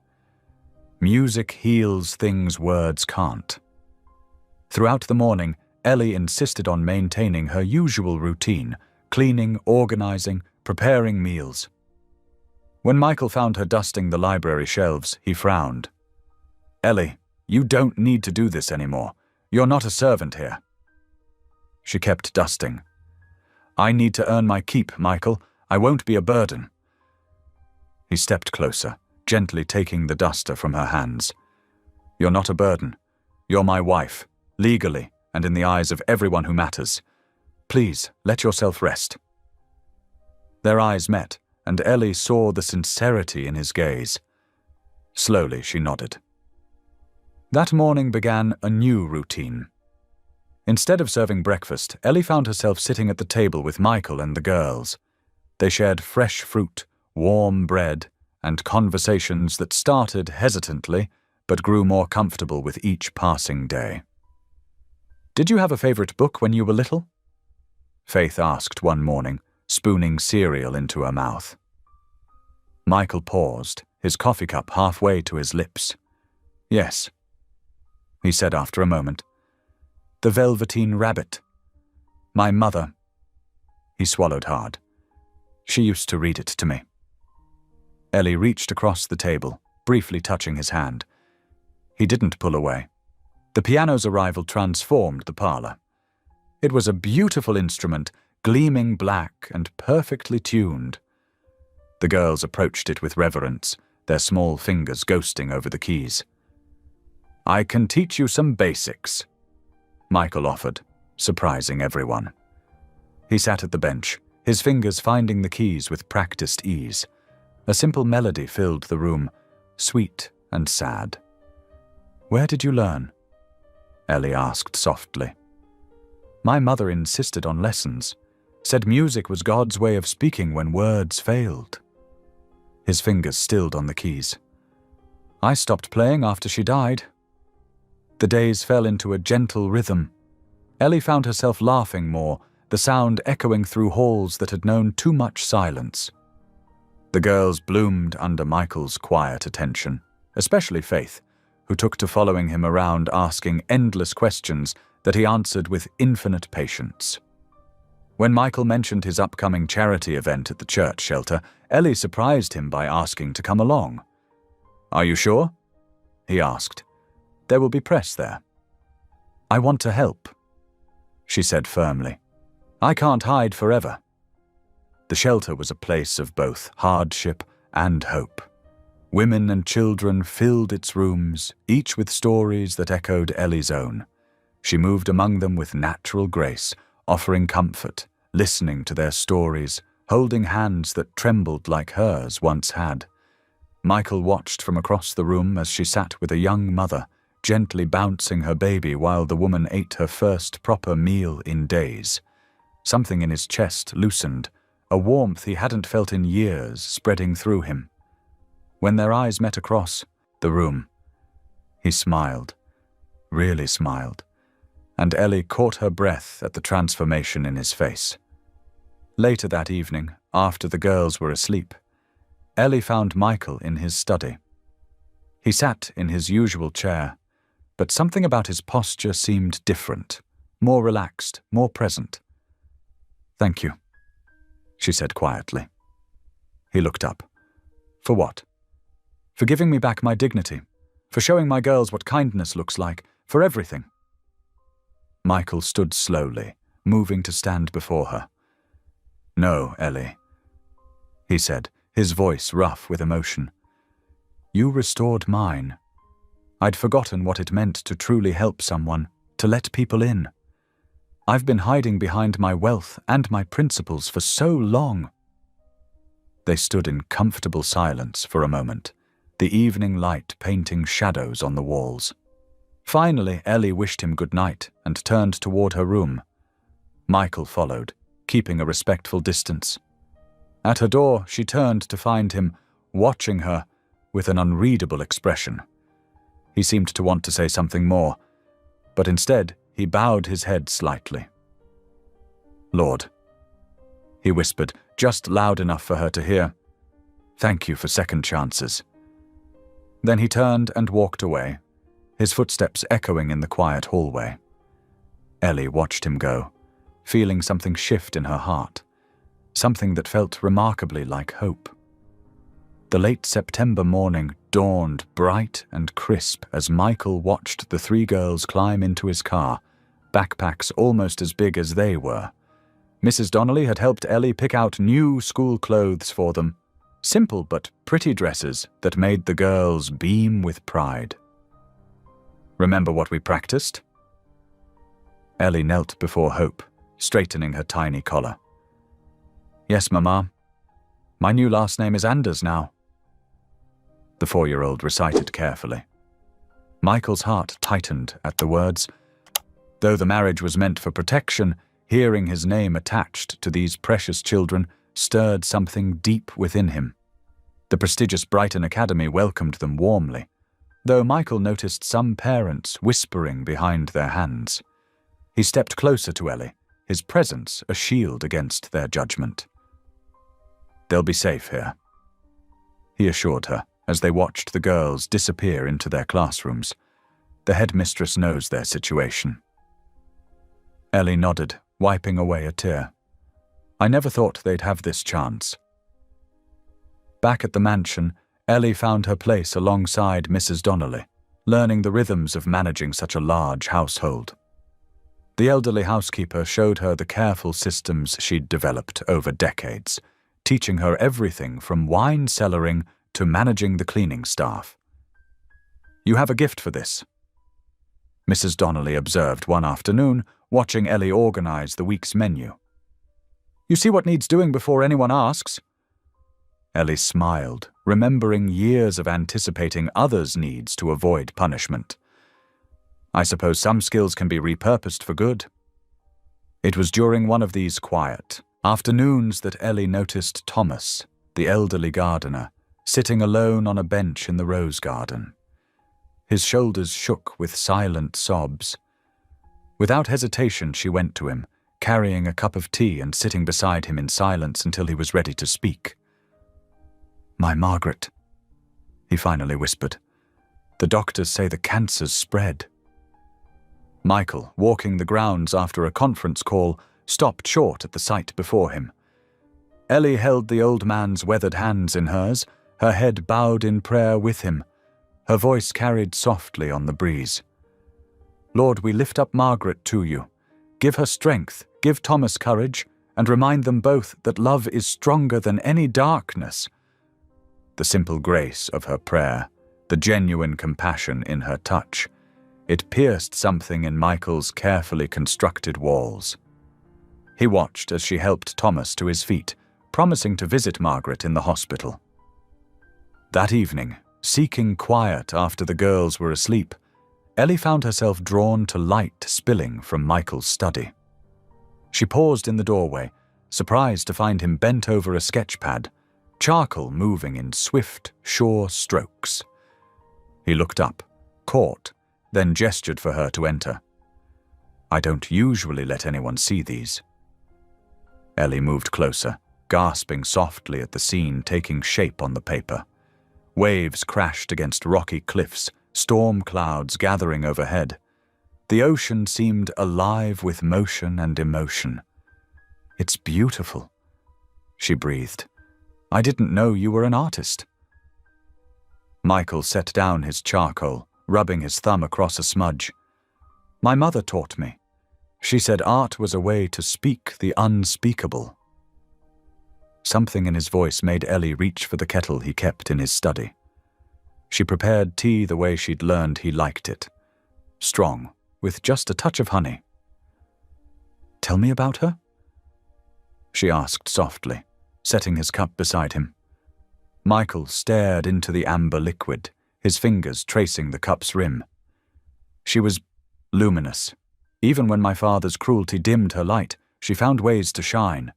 "Music heals things words can't." Throughout the morning, Ellie insisted on maintaining her usual routine, cleaning, organizing, preparing meals. When Michael found her dusting the library shelves, he frowned. "Ellie, you don't need to do this anymore. You're not a servant here." She kept dusting. "I need to earn my keep, Michael. I won't be a burden." He stepped closer, gently taking the duster from her hands. "You're not a burden. You're my wife, legally and in the eyes of everyone who matters. Please, let yourself rest." Their eyes met, and Ellie saw the sincerity in his gaze. Slowly, she nodded. That morning began a new routine. Instead of serving breakfast, Ellie found herself sitting at the table with Michael and the girls. They shared fresh fruit, warm bread, and conversations that started hesitantly but grew more comfortable with each passing day. "Did you have a favorite book when you were little?" Faith asked one morning, spooning cereal into her mouth. Michael paused, his coffee cup halfway to his lips. "Yes," he said after a moment. "The Velveteen Rabbit. My mother." He swallowed hard. "She used to read it to me." Ellie reached across the table, briefly touching his hand. He didn't pull away. The piano's arrival transformed the parlor. It was a beautiful instrument, gleaming black and perfectly tuned. The girls approached it with reverence, their small fingers ghosting over the keys. "I can teach you some basics," Michael offered, surprising everyone. He sat at the bench, his fingers finding the keys with practiced ease. A simple melody filled the room, sweet and sad. "Where did you learn?" Ellie asked softly. "My mother insisted on lessons, said music was God's way of speaking when words failed." His fingers stilled on the keys. "I stopped playing after she died." The days fell into a gentle rhythm. Ellie found herself laughing more, the sound echoing through halls that had known too much silence. The girls bloomed under Michael's quiet attention, especially Faith, who took to following him around asking endless questions that he answered with infinite patience. When Michael mentioned his upcoming charity event at the church shelter, Ellie surprised him by asking to come along. "Are you sure?" he asked. "There will be press there." "I want to help," she said firmly. "I can't hide forever." The shelter was a place of both hardship and hope. Women and children filled its rooms, each with stories that echoed Ellie's own. She moved among them with natural grace, offering comfort, listening to their stories, holding hands that trembled like hers once had. Michael watched from across the room as she sat with a young mother, gently bouncing her baby while the woman ate her first proper meal in days. Something in his chest loosened, a warmth he hadn't felt in years spreading through him. When their eyes met across the room, he smiled, really smiled, and Ellie caught her breath at the transformation in his face. Later that evening, after the girls were asleep, Ellie found Michael in his study. He sat in his usual chair, but something about his posture seemed different, more relaxed, more present. "Thank you," she said quietly. He looked up. "For what?" "For giving me back my dignity, for showing my girls what kindness looks like, for everything." Michael stood slowly, moving to stand before her. "No, Ellie," he said, his voice rough with emotion. "You restored mine. I'd forgotten what it meant to truly help someone, to let people in. I've been hiding behind my wealth and my principles for so long." They stood in comfortable silence for a moment, the evening light painting shadows on the walls. Finally, Ellie wished him good night and turned toward her room. Michael followed, keeping a respectful distance. At her door, she turned to find him, watching her with an unreadable expression. He seemed to want to say something more, but instead he bowed his head slightly. "Lord," he whispered, just loud enough for her to hear, "thank you for second chances." Then he turned and walked away, his footsteps echoing in the quiet hallway. Ellie watched him go, feeling something shift in her heart, something that felt remarkably like hope. The late September morning dawned bright and crisp as Michael watched the three girls climb into his car, backpacks almost as big as they were. Mrs. Donnelly had helped Ellie pick out new school clothes for them, simple but pretty dresses that made the girls beam with pride. "Remember what we practiced?" Ellie knelt before Hope, straightening her tiny collar. "Yes, Mama. My new last name is Anders now," the 4-year-old recited carefully. Michael's heart tightened at the words. Though the marriage was meant for protection, hearing his name attached to these precious children stirred something deep within him. The prestigious Brighton Academy welcomed them warmly, though Michael noticed some parents whispering behind their hands. He stepped closer to Ellie, his presence a shield against their judgment. "They'll be safe here," he assured her as they watched the girls disappear into their classrooms. "The headmistress knows their situation." Ellie nodded, wiping away a tear. "I never thought they'd have this chance." Back at the mansion, Ellie found her place alongside Mrs. Donnelly, learning the rhythms of managing such a large household. The elderly housekeeper showed her the careful systems she'd developed over decades, teaching her everything from wine cellaring to managing the cleaning staff. "You have a gift for this," Mrs. Donnelly observed one afternoon, watching Ellie organize the week's menu. "You see what needs doing before anyone asks?" Ellie smiled, remembering years of anticipating others' needs to avoid punishment. "I suppose some skills can be repurposed for good." It was during one of these quiet afternoons that Ellie noticed Thomas, the elderly gardener, sitting alone on a bench in the rose garden. His shoulders shook with silent sobs. Without hesitation, she went to him, carrying a cup of tea and sitting beside him in silence until he was ready to speak. "My Margaret," he finally whispered. "The doctors say the cancer's spread." Michael, walking the grounds after a conference call, stopped short at the sight before him. Ellie held the old man's weathered hands in hers, her head bowed in prayer with him. Her voice carried softly on the breeze. "Lord, we lift up Margaret to you. Give her strength, give Thomas courage, and remind them both that love is stronger than any darkness." The simple grace of her prayer, the genuine compassion in her touch, it pierced something in Michael's carefully constructed walls. He watched as she helped Thomas to his feet, promising to visit Margaret in the hospital. That evening, seeking quiet after the girls were asleep, Ellie found herself drawn to light spilling from Michael's study. She paused in the doorway, surprised to find him bent over a sketch pad, charcoal moving in swift, sure strokes. He looked up, caught, then gestured for her to enter. "I don't usually let anyone see these." Ellie moved closer, gasping softly at the scene taking shape on the paper. Waves crashed against rocky cliffs, storm clouds gathering overhead. The ocean seemed alive with motion and emotion. "It's beautiful," she breathed. "I didn't know you were an artist." Michael set down his charcoal, rubbing his thumb across a smudge. "My mother taught me. She said art was a way to speak the unspeakable." Something in his voice made Ellie reach for the kettle he kept in his study. She prepared tea the way she'd learned he liked it. Strong, with just a touch of honey. "Tell me about her?" she asked softly, setting his cup beside him. Michael stared into the amber liquid, his fingers tracing the cup's rim. "She was luminous. Even when my father's cruelty dimmed her light, she found ways to shine.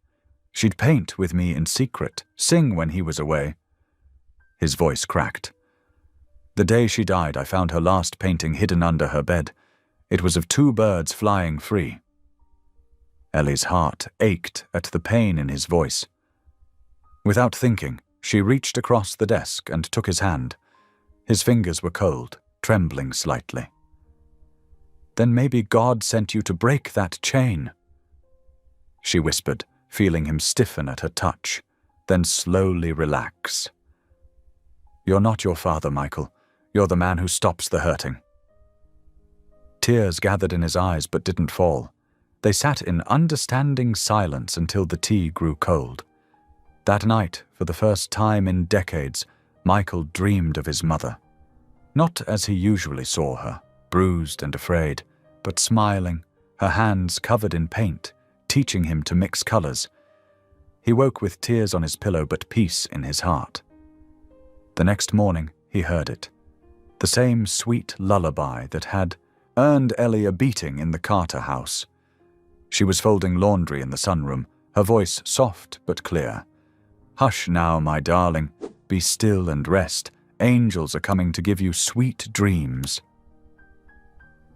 She'd paint with me in secret, sing when he was away." His voice cracked. "The day she died, I found her last painting hidden under her bed. It was of two birds flying free." Ellie's heart ached at the pain in his voice. Without thinking, she reached across the desk and took his hand. His fingers were cold, trembling slightly. "Then maybe God sent you to break that chain," she whispered, feeling him stiffen at her touch, then slowly relax. "You're not your father, Michael. You're the man who stops the hurting." Tears gathered in his eyes but didn't fall. They sat in understanding silence until the tea grew cold. That night, for the first time in decades, Michael dreamed of his mother. Not as he usually saw her, bruised and afraid, but smiling, her hands covered in paint, teaching him to mix colors. He woke with tears on his pillow but peace in his heart. The next morning, he heard it. the same sweet lullaby that had earned Ellie a beating in the Carter house. She was folding laundry in the sunroom, her voice soft but clear. "Hush now, my darling. Be still and rest. Angels are coming to give you sweet dreams."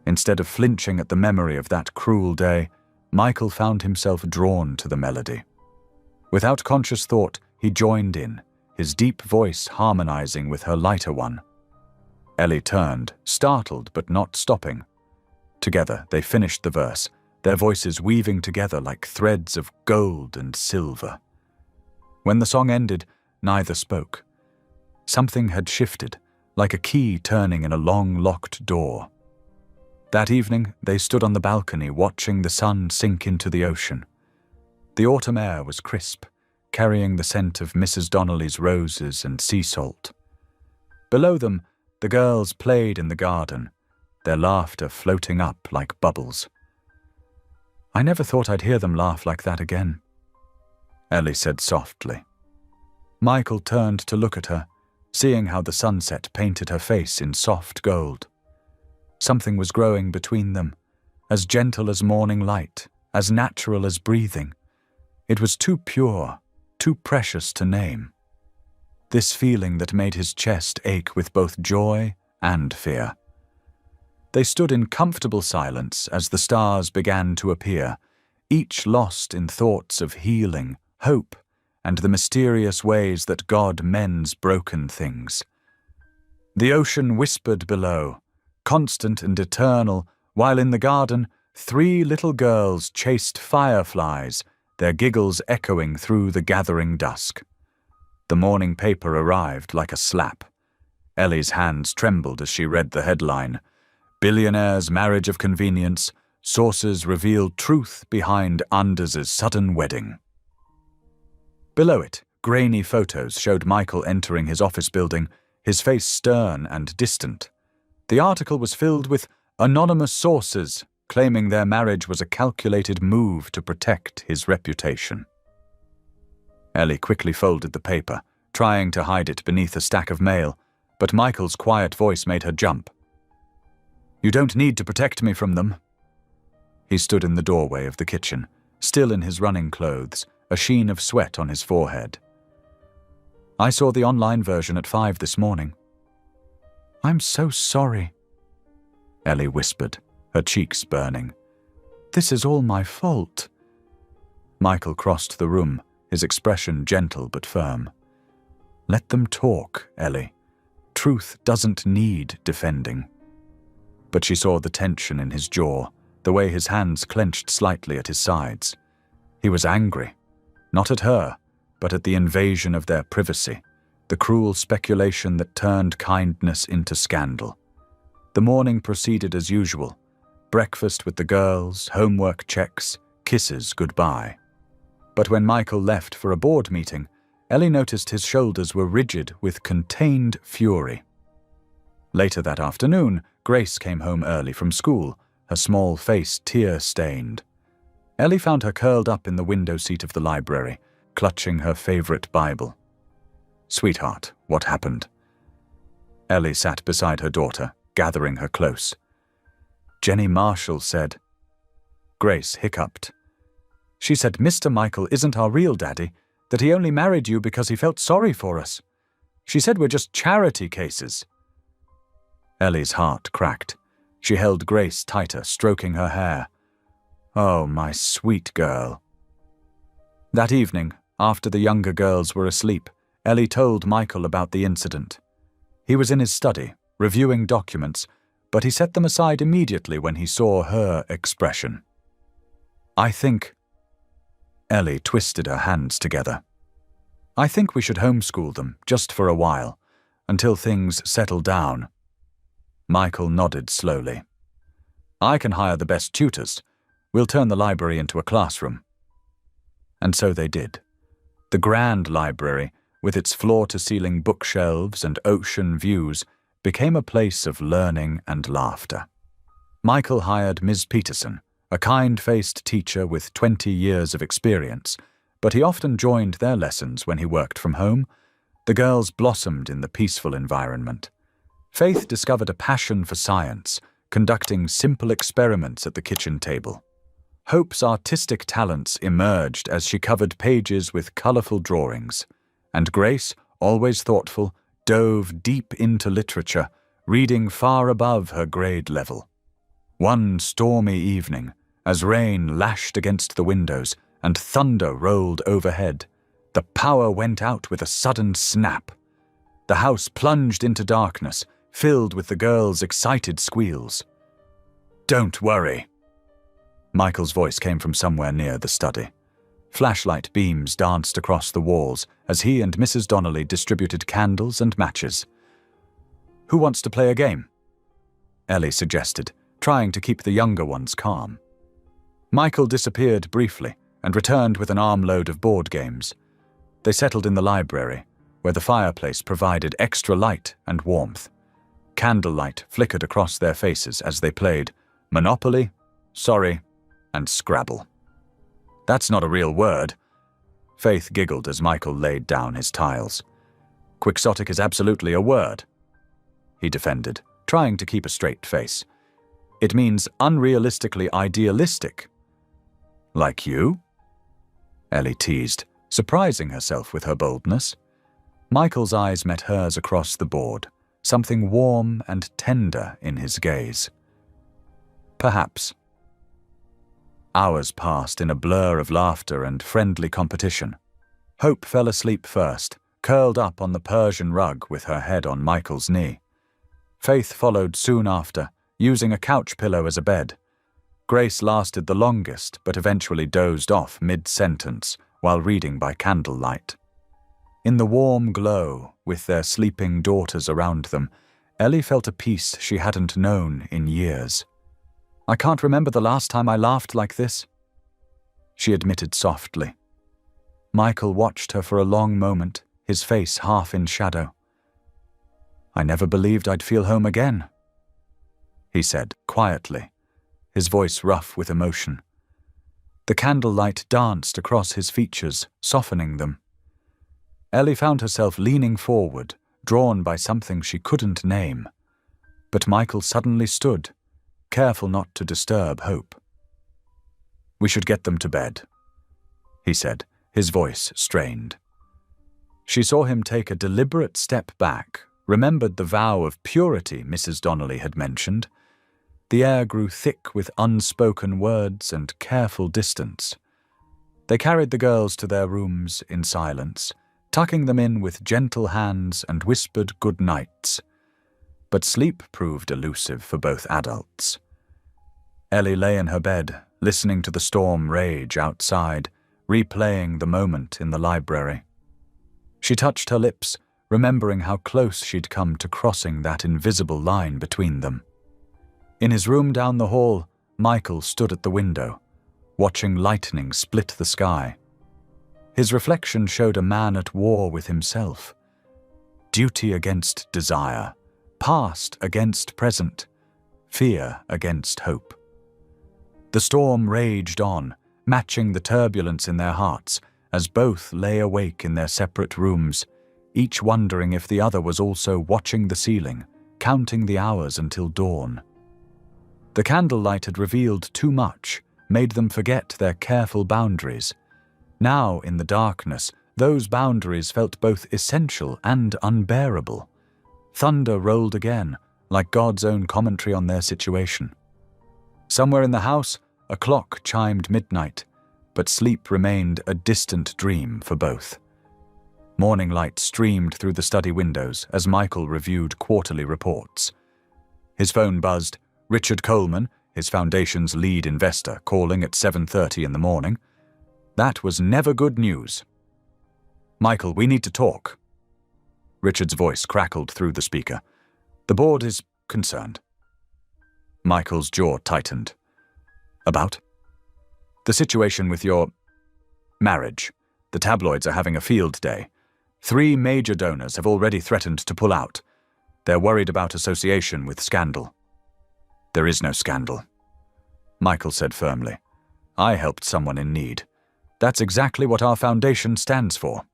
Instead of flinching at the memory of that cruel day, Michael found himself drawn to the melody. Without conscious thought, he joined in, his deep voice harmonizing with her lighter one. Ellie turned, startled but not stopping. Together they finished the verse, their voices weaving together like threads of gold and silver. When the song ended, neither spoke. Something had shifted, like a key turning in a long-locked door. That evening, they stood on the balcony watching the sun sink into the ocean. The autumn air was crisp, carrying the scent of Mrs. Donnelly's roses and sea salt. Below them, the girls played in the garden, their laughter floating up like bubbles. "I never thought I'd hear them laugh like that again," Ellie said softly. Michael turned to look at her, seeing how the sunset painted her face in soft gold. Something was growing between them, as gentle as morning light, as natural as breathing. It was too pure, too precious to name. This feeling that made his chest ache with both joy and fear. They stood in comfortable silence as the stars began to appear, each lost in thoughts of healing, hope, and the mysterious ways that God mends broken things. The ocean whispered below, constant and eternal, while in the garden 3 little girls chased fireflies, their giggles echoing through the gathering dusk. The morning paper arrived like a slap. Ellie's hands trembled as she read the headline, "Billionaire's Marriage of Convenience, Sources Reveal Truth Behind Anders's Sudden Wedding." Below it, grainy photos showed Michael entering his office building, his face stern and distant. The article was filled with anonymous sources claiming their marriage was a calculated move to protect his reputation. Ellie quickly folded the paper, trying to hide it beneath a stack of mail, but Michael's quiet voice made her jump. "You don't need to protect me from them." He stood in the doorway of the kitchen, still in his running clothes, a sheen of sweat on his forehead. "I saw the online version at 5 this morning." "I'm so sorry," Ellie whispered, her cheeks burning. "This is all my fault." Michael crossed the room, his expression gentle but firm. "Let them talk, Ellie. Truth doesn't need defending." But she saw the tension in his jaw, the way his hands clenched slightly at his sides. He was angry, not at her, but at the invasion of their privacy, the cruel speculation that turned kindness into scandal. The morning proceeded as usual. Breakfast with the girls, homework checks, kisses goodbye. But when Michael left for a board meeting, Ellie noticed his shoulders were rigid with contained fury. Later that afternoon, Grace came home early from school, her small face tear-stained. Ellie found her curled up in the window seat of the library, clutching her favorite Bible. "Sweetheart, what happened?" Ellie sat beside her daughter, gathering her close. "Jenny Marshall said..." Grace hiccuped. "She said Mr. Michael isn't our real daddy, that he only married you because he felt sorry for us. She said we're just charity cases." Ellie's heart cracked. She held Grace tighter, stroking her hair. "Oh, my sweet girl." That evening, after the younger girls were asleep, Ellie told Michael about the incident. He was in his study, reviewing documents, but he set them aside immediately when he saw her expression. "I think..." Ellie twisted her hands together. "I think we should homeschool them, just for a while, until things settle down." Michael nodded slowly. "I can hire the best tutors. We'll turn the library into a classroom." And so they did. The grand library, with its floor-to-ceiling bookshelves and ocean views, became a place of learning and laughter. Michael hired Ms. Peterson, a kind-faced teacher with 20 years of experience, but he often joined their lessons when he worked from home. The girls blossomed in the peaceful environment. Faith discovered a passion for science, conducting simple experiments at the kitchen table. Hope's artistic talents emerged as she covered pages with colorful drawings, and Grace, always thoughtful, dove deep into literature, reading far above her grade level. One stormy evening, as rain lashed against the windows and thunder rolled overhead, the power went out with a sudden snap. The house plunged into darkness, filled with the girls' excited squeals. "Don't worry." Michael's voice came from somewhere near the study. Flashlight beams danced across the walls as he and Mrs. Donnelly distributed candles and matches. "Who wants to play a game?" Ellie suggested, trying to keep the younger ones calm. Michael disappeared briefly and returned with an armload of board games. They settled in the library, where the fireplace provided extra light and warmth. Candlelight flickered across their faces as they played Monopoly, Sorry, and Scrabble. "That's not a real word." Faith giggled as Michael laid down his tiles. "Quixotic is absolutely a word," he defended, trying to keep a straight face. "It means unrealistically idealistic." "Like you?" Ellie teased, surprising herself with her boldness. Michael's eyes met hers across the board, something warm and tender in his gaze. "Perhaps." Hours passed in a blur of laughter and friendly competition. Hope fell asleep first, curled up on the Persian rug with her head on Michael's knee. Faith followed soon after, using a couch pillow as a bed. Grace lasted the longest, but eventually dozed off mid-sentence while reading by candlelight. In the warm glow, with their sleeping daughters around them, Ellie felt a peace she hadn't known in years. "I can't remember the last time I laughed like this," she admitted softly. Michael watched her for a long moment, his face half in shadow. "I never believed I'd feel home again," he said quietly, his voice rough with emotion. The candlelight danced across his features, softening them. Ellie found herself leaning forward, drawn by something she couldn't name. But Michael suddenly stood, careful not to disturb Hope. "We should get them to bed," he said, his voice strained. She saw him take a deliberate step back, remembered the vow of purity Mrs. Donnelly had mentioned. The air grew thick with unspoken words and careful distance. They carried the girls to their rooms in silence, tucking them in with gentle hands and whispered good nights. But sleep proved elusive for both adults. Ellie lay in her bed, listening to the storm rage outside, replaying the moment in the library. She touched her lips, remembering how close she'd come to crossing that invisible line between them. In his room down the hall, Michael stood at the window, watching lightning split the sky. His reflection showed a man at war with himself. Duty against desire, past against present, fear against hope. The storm raged on, matching the turbulence in their hearts, as both lay awake in their separate rooms, each wondering if the other was also watching the ceiling, counting the hours until dawn. The candlelight had revealed too much, made them forget their careful boundaries. Now, in the darkness, those boundaries felt both essential and unbearable. Thunder rolled again, like God's own commentary on their situation. Somewhere in the house, a clock chimed midnight, but sleep remained a distant dream for both. Morning light streamed through the study windows as Michael reviewed quarterly reports. His phone buzzed. Richard Coleman, his foundation's lead investor, calling at 7:30 in the morning. That was never good news. "Michael, we need to talk." Richard's voice crackled through the speaker. "The board is concerned." Michael's jaw tightened. "About?" "The situation with your marriage. The tabloids are having a field day. 3 major donors have already threatened to pull out. They're worried about association with scandal." "There is no scandal," Michael said firmly. "I helped someone in need. That's exactly what our foundation stands for."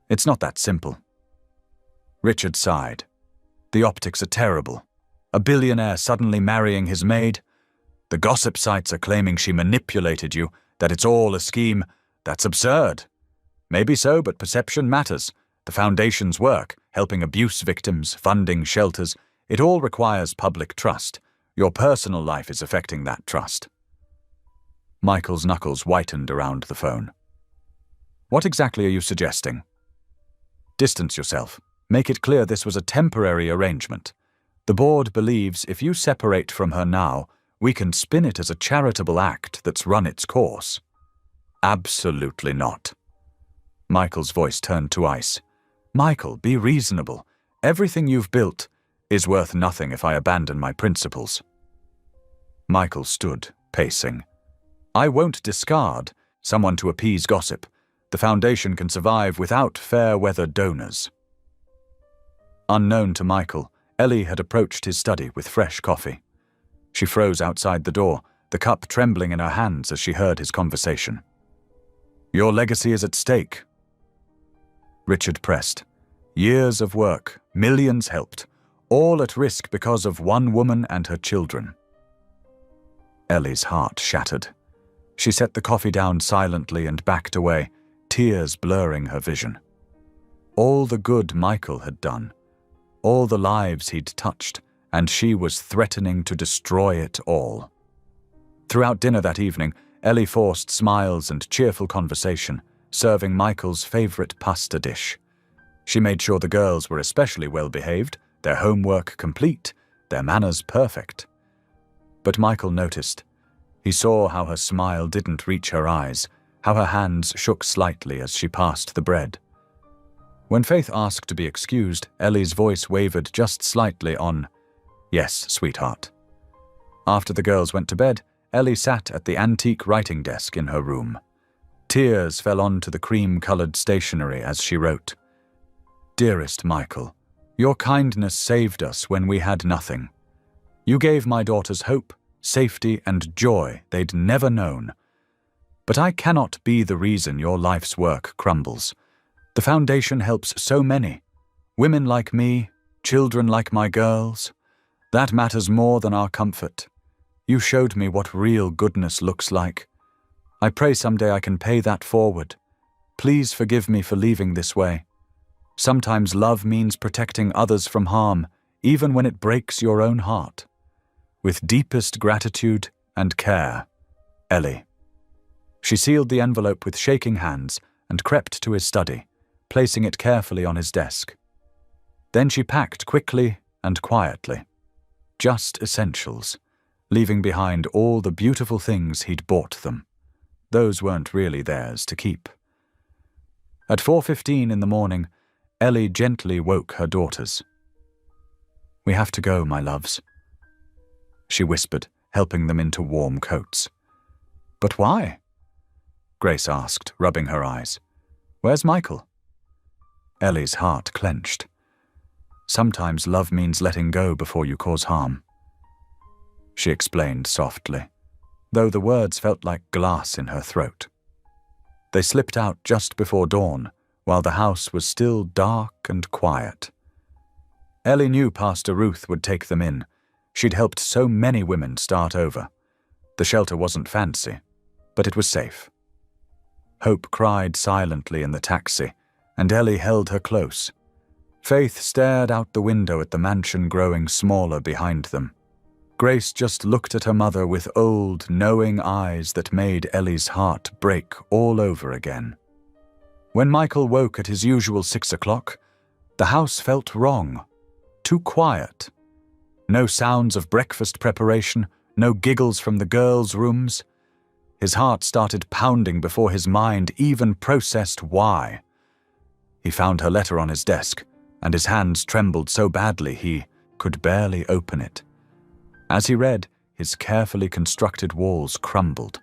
"It's not that simple." Richard sighed. The optics are terrible. A billionaire suddenly marrying his maid. The gossip sites are claiming she manipulated you, that it's all a scheme. That's absurd. Maybe so, but perception matters. The foundation's work, helping abuse victims, funding shelters, it all requires public trust. Your personal life is affecting that trust. Michael's knuckles whitened around the phone. What exactly are you suggesting? Distance yourself. Make it clear this was a temporary arrangement. The board believes if you separate from her now, we can spin it as a charitable act that's run its course. Absolutely not. Michael's voice turned to ice. Michael, be reasonable. Everything you've built is worth nothing if I abandon my principles. Michael stood, pacing. I won't discard someone to appease gossip. The foundation can survive without fair-weather donors. Unknown to Michael, Ellie had approached his study with fresh coffee. She froze outside the door, the cup trembling in her hands as she heard his conversation. Your legacy is at stake. Richard pressed. Years of work, millions helped, all at risk because of one woman and her children. Ellie's heart shattered. She set the coffee down silently and backed away, tears blurring her vision. All the good Michael had done, all the lives he'd touched, and she was threatening to destroy it all. Throughout dinner that evening, Ellie forced smiles and cheerful conversation, serving Michael's favorite pasta dish. She made sure the girls were especially well-behaved, their homework complete, their manners perfect. But Michael noticed. He saw how her smile didn't reach her eyes, how her hands shook slightly as she passed the bread. When Faith asked to be excused, Ellie's voice wavered just slightly on, "Yes, sweetheart." After the girls went to bed, Ellie sat at the antique writing desk in her room. Tears fell onto the cream-colored stationery as she wrote, Dearest Michael, your kindness saved us when we had nothing. You gave my daughters hope, safety, and joy they'd never known. But I cannot be the reason your life's work crumbles. The foundation helps so many. Women like me, children like my girls. That matters more than our comfort. You showed me what real goodness looks like. I pray someday I can pay that forward. Please forgive me for leaving this way. Sometimes love means protecting others from harm, even when it breaks your own heart. With deepest gratitude and care, Ellie. She sealed the envelope with shaking hands and crept to his study, placing it carefully on his desk. Then she packed quickly and quietly. Just essentials, leaving behind all the beautiful things he'd bought them. Those weren't really theirs to keep. At 4:15 in the morning, Ellie gently woke her daughters. We have to go, my loves, she whispered, helping them into warm coats. But why? Grace asked, rubbing her eyes. Where's Michael? Ellie's heart clenched. Sometimes love means letting go before you cause harm, she explained softly, though the words felt like glass in her throat. They slipped out just before dawn, while the house was still dark and quiet. Ellie knew Pastor Ruth would take them in. She'd helped so many women start over. The shelter wasn't fancy, but it was safe. Hope cried silently in the taxi, and Ellie held her close. Faith stared out the window at the mansion growing smaller behind them. Grace just looked at her mother with old, knowing eyes that made Ellie's heart break all over again. When Michael woke at his usual 6 o'clock, the house felt wrong, too quiet. No sounds of breakfast preparation, no giggles from the girls' rooms. His heart started pounding before his mind even processed why. He found her letter on his desk, and his hands trembled so badly he could barely open it. As he read, his carefully constructed walls crumbled.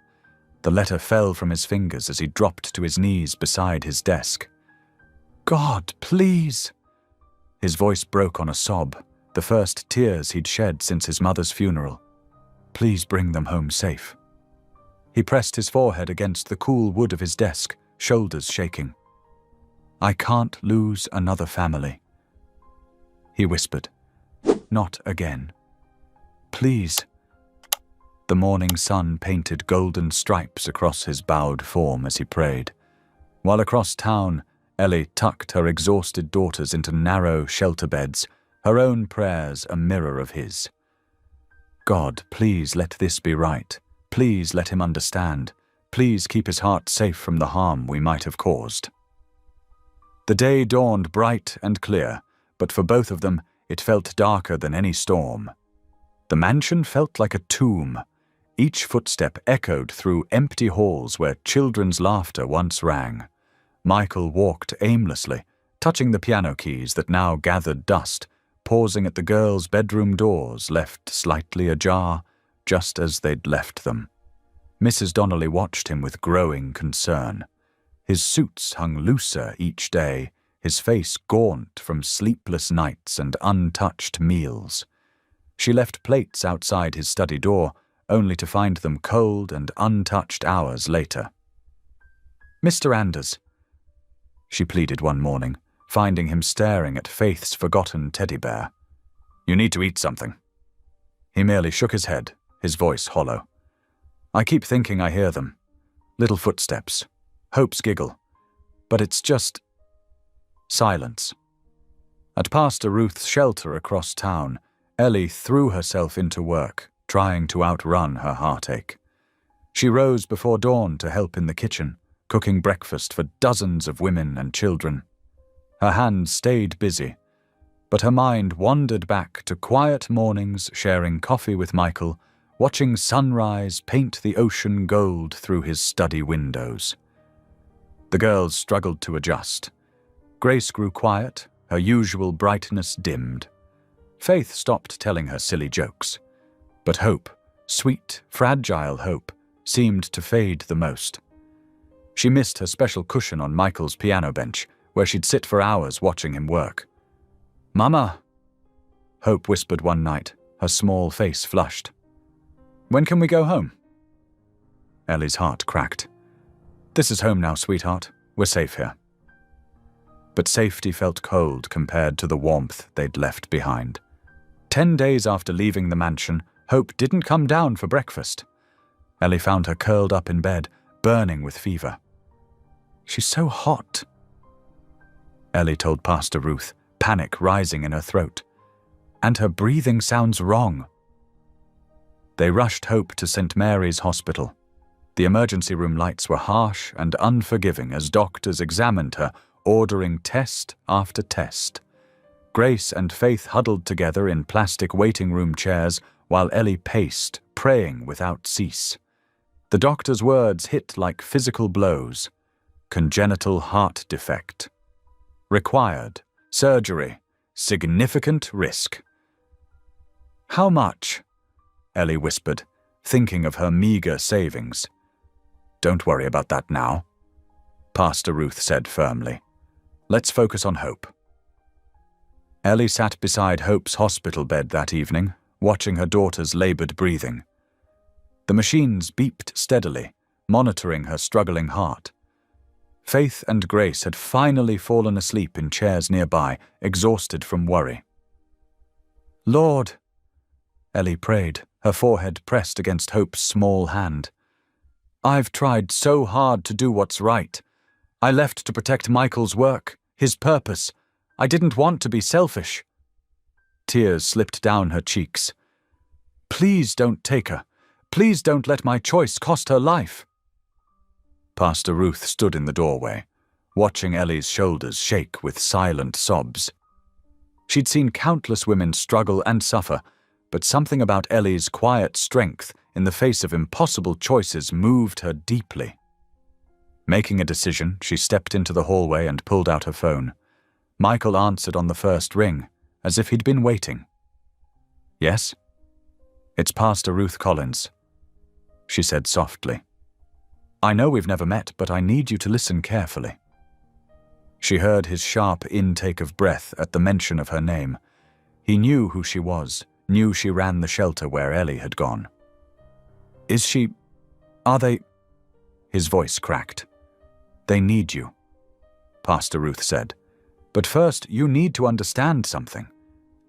The letter fell from his fingers as he dropped to his knees beside his desk. God, please! His voice broke on a sob, the first tears he'd shed since his mother's funeral. Please bring them home safe. He pressed his forehead against the cool wood of his desk, shoulders shaking. I can't lose another family, he whispered, Not again. Please." The morning sun painted golden stripes across his bowed form as he prayed, while across town, Ellie tucked her exhausted daughters into narrow shelter beds, her own prayers a mirror of his. "God, please let this be right. Please let him understand. Please keep his heart safe from the harm we might have caused." The day dawned bright and clear, but for both of them, it felt darker than any storm. The mansion felt like a tomb. Each footstep echoed through empty halls where children's laughter once rang. Michael walked aimlessly, touching the piano keys that now gathered dust, pausing at the girls' bedroom doors left slightly ajar, just as they'd left them. Mrs. Donnelly watched him with growing concern. His suits hung looser each day, his face gaunt from sleepless nights and untouched meals. She left plates outside his study door, only to find them cold and untouched hours later. "Mr. Anders," she pleaded one morning, finding him staring at Faith's forgotten teddy bear. "You need to eat something." He merely shook his head, his voice hollow. "I keep thinking I hear them. Little footsteps. Hope's giggle. But it's just..." Silence. At Pastor Ruth's shelter across town, Ellie threw herself into work, trying to outrun her heartache. She rose before dawn to help in the kitchen, cooking breakfast for dozens of women and children. Her hands stayed busy, but her mind wandered back to quiet mornings sharing coffee with Michael, watching sunrise paint the ocean gold through his study windows. The girls struggled to adjust. Grace grew quiet, her usual brightness dimmed. Faith stopped telling her silly jokes. But Hope, sweet, fragile Hope, seemed to fade the most. She missed her special cushion on Michael's piano bench, where she'd sit for hours watching him work. "Mama," Hope whispered one night, her small face flushed. "When can we go home?" Ellie's heart cracked. "This is home now, sweetheart. We're safe here." But safety felt cold compared to the warmth they'd left behind. 10 days after leaving the mansion, Hope didn't come down for breakfast. Ellie found her curled up in bed, burning with fever. "She's so hot," Ellie told Pastor Ruth, panic rising in her throat. "And her breathing sounds wrong." They rushed Hope to St. Mary's Hospital. The emergency room lights were harsh and unforgiving as doctors examined her, ordering test after test. Grace and Faith huddled together in plastic waiting room chairs while Ellie paced, praying without cease. The doctor's words hit like physical blows. Congenital heart defect. Required. Surgery. Significant risk. "How much?" Ellie whispered, thinking of her meager savings. "Don't worry about that now," Pastor Ruth said firmly. "Let's focus on Hope." Ellie sat beside Hope's hospital bed that evening, watching her daughter's labored breathing. The machines beeped steadily, monitoring her struggling heart. Faith and Grace had finally fallen asleep in chairs nearby, exhausted from worry. "Lord," Ellie prayed, her forehead pressed against Hope's small hand. "I've tried so hard to do what's right. I left to protect Michael's work, his purpose. I didn't want to be selfish." Tears slipped down her cheeks. "Please don't take her. Please don't let my choice cost her life." Pastor Ruth stood in the doorway, watching Ellie's shoulders shake with silent sobs. She'd seen countless women struggle and suffer, but something about Ellie's quiet strength in the face of impossible choices moved her deeply. Making a decision, she stepped into the hallway and pulled out her phone. Michael answered on the first ring, as if he'd been waiting. "Yes?" "It's Pastor Ruth Collins," she said softly. "I know we've never met, but I need you to listen carefully." She heard his sharp intake of breath at the mention of her name. He knew who she was, knew she ran the shelter where Ellie had gone. Are they... His voice cracked. "They need you," Pastor Ruth said. "But first, you need to understand something.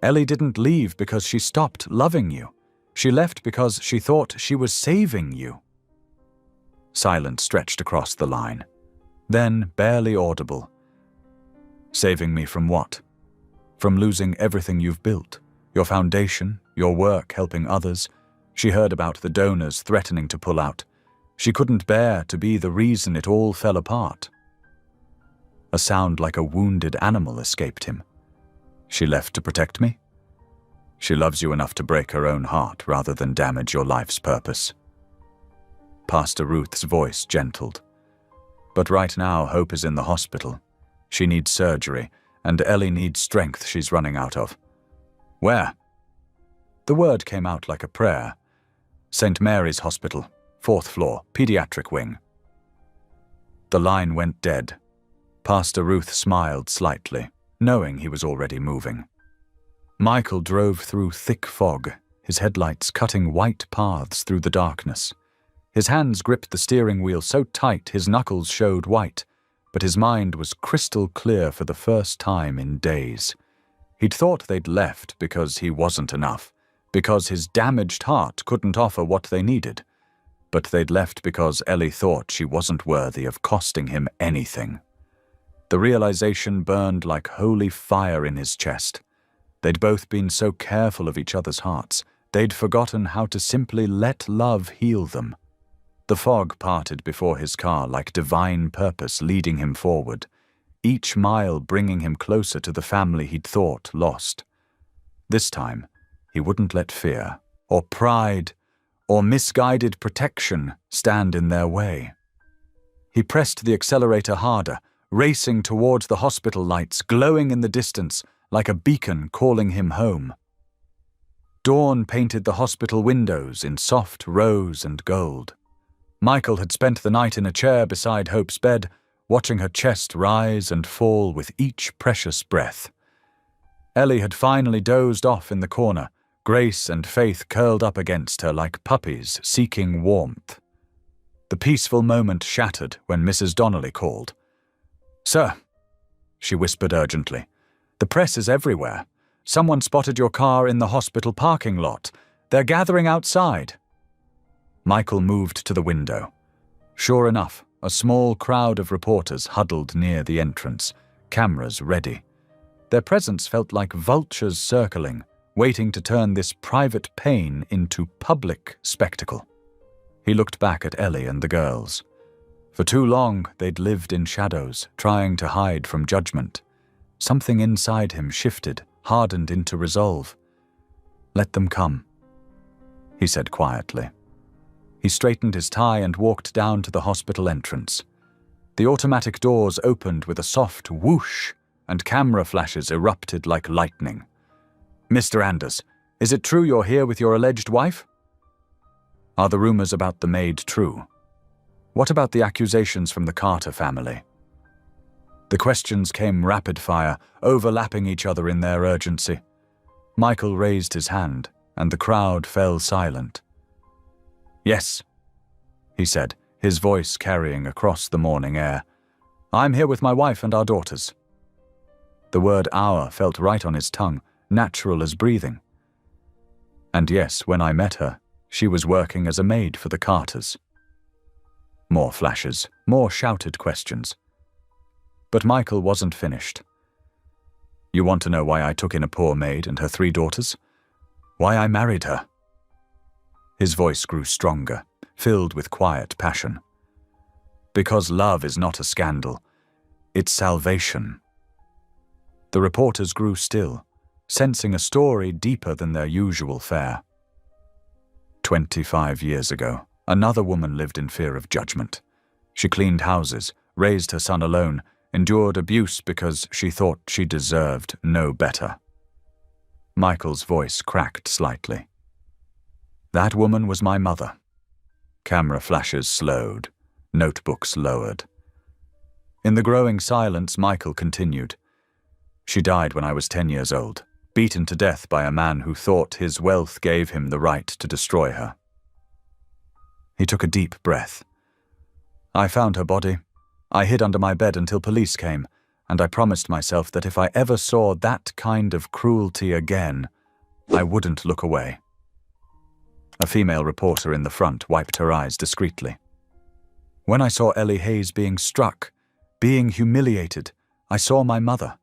Ellie didn't leave because she stopped loving you. She left because she thought she was saving you." Silence stretched across the line. Then, barely audible, "Saving me from what? From losing everything you've built, your foundation, your work helping others." She heard about the donors threatening to pull out. She couldn't bear to be the reason it all fell apart. A sound like a wounded animal escaped him. "She left to protect me? She loves you enough to break her own heart rather than damage your life's purpose." Pastor Ruth's voice gentled. "But right now, Hope is in the hospital. She needs surgery, and Ellie needs strength she's running out of." "Where?" The word came out like a prayer. "St. Mary's Hospital, 4th floor, pediatric wing." The line went dead. Pastor Ruth smiled slightly, knowing he was already moving. Michael drove through thick fog, his headlights cutting white paths through the darkness. His hands gripped the steering wheel so tight his knuckles showed white, but his mind was crystal clear for the first time in days. He'd thought they'd left because he wasn't enough, because his damaged heart couldn't offer what they needed. But they'd left because Ellie thought she wasn't worthy of costing him anything. The realization burned like holy fire in his chest. They'd both been so careful of each other's hearts, they'd forgotten how to simply let love heal them. The fog parted before his car like divine purpose leading him forward, each mile bringing him closer to the family he'd thought lost. This time, he wouldn't let fear, or pride, or misguided protection stand in their way. He pressed the accelerator harder, racing towards the hospital lights glowing in the distance like a beacon calling him home. Dawn painted the hospital windows in soft rose and gold. Michael had spent the night in a chair beside Hope's bed, watching her chest rise and fall with each precious breath. Ellie had finally dozed off in the corner, Grace and Faith curled up against her like puppies seeking warmth. The peaceful moment shattered when Mrs. Donnelly called. "Sir," she whispered urgently, "the press is everywhere. Someone spotted your car in the hospital parking lot. They're gathering outside." Michael moved to the window. Sure enough, a small crowd of reporters huddled near the entrance, cameras ready. Their presence felt like vultures circling, waiting to turn this private pain into public spectacle. He looked back at Ellie and the girls. For too long, they'd lived in shadows, trying to hide from judgment. Something inside him shifted, hardened into resolve. "Let them come," he said quietly. He straightened his tie and walked down to the hospital entrance. The automatic doors opened with a soft whoosh, and camera flashes erupted like lightning. "Mr. Anders, is it true you're here with your alleged wife? Are the rumors about the maid true? What about the accusations from the Carter family?" The questions came rapid fire, overlapping each other in their urgency. Michael raised his hand, and the crowd fell silent. "Yes," he said, his voice carrying across the morning air. "I'm here with my wife and our daughters." The word "our" felt right on his tongue, natural as breathing. "And yes, when I met her, she was working as a maid for the Carters." More flashes, more shouted questions. But Michael wasn't finished. "You want to know why I took in a poor maid and her 3 daughters? Why I married her?" His voice grew stronger, filled with quiet passion. "Because love is not a scandal. It's salvation." The reporters grew still, sensing a story deeper than their usual fare. 25 years ago, another woman lived in fear of judgment. She cleaned houses, raised her son alone, endured abuse because she thought she deserved no better. Michael's voice cracked slightly. "That woman was my mother." Camera flashes slowed, notebooks lowered. In the growing silence, Michael continued. "She died when I was 10 years old, beaten to death by a man who thought his wealth gave him the right to destroy her." He took a deep breath. "I found her body. I hid under my bed until police came. and I promised myself that if I ever saw that kind of cruelty again, I wouldn't look away. A female reporter in the front wiped her eyes discreetly. When I saw Ellie Hayes being struck, being humiliated, I saw my mother.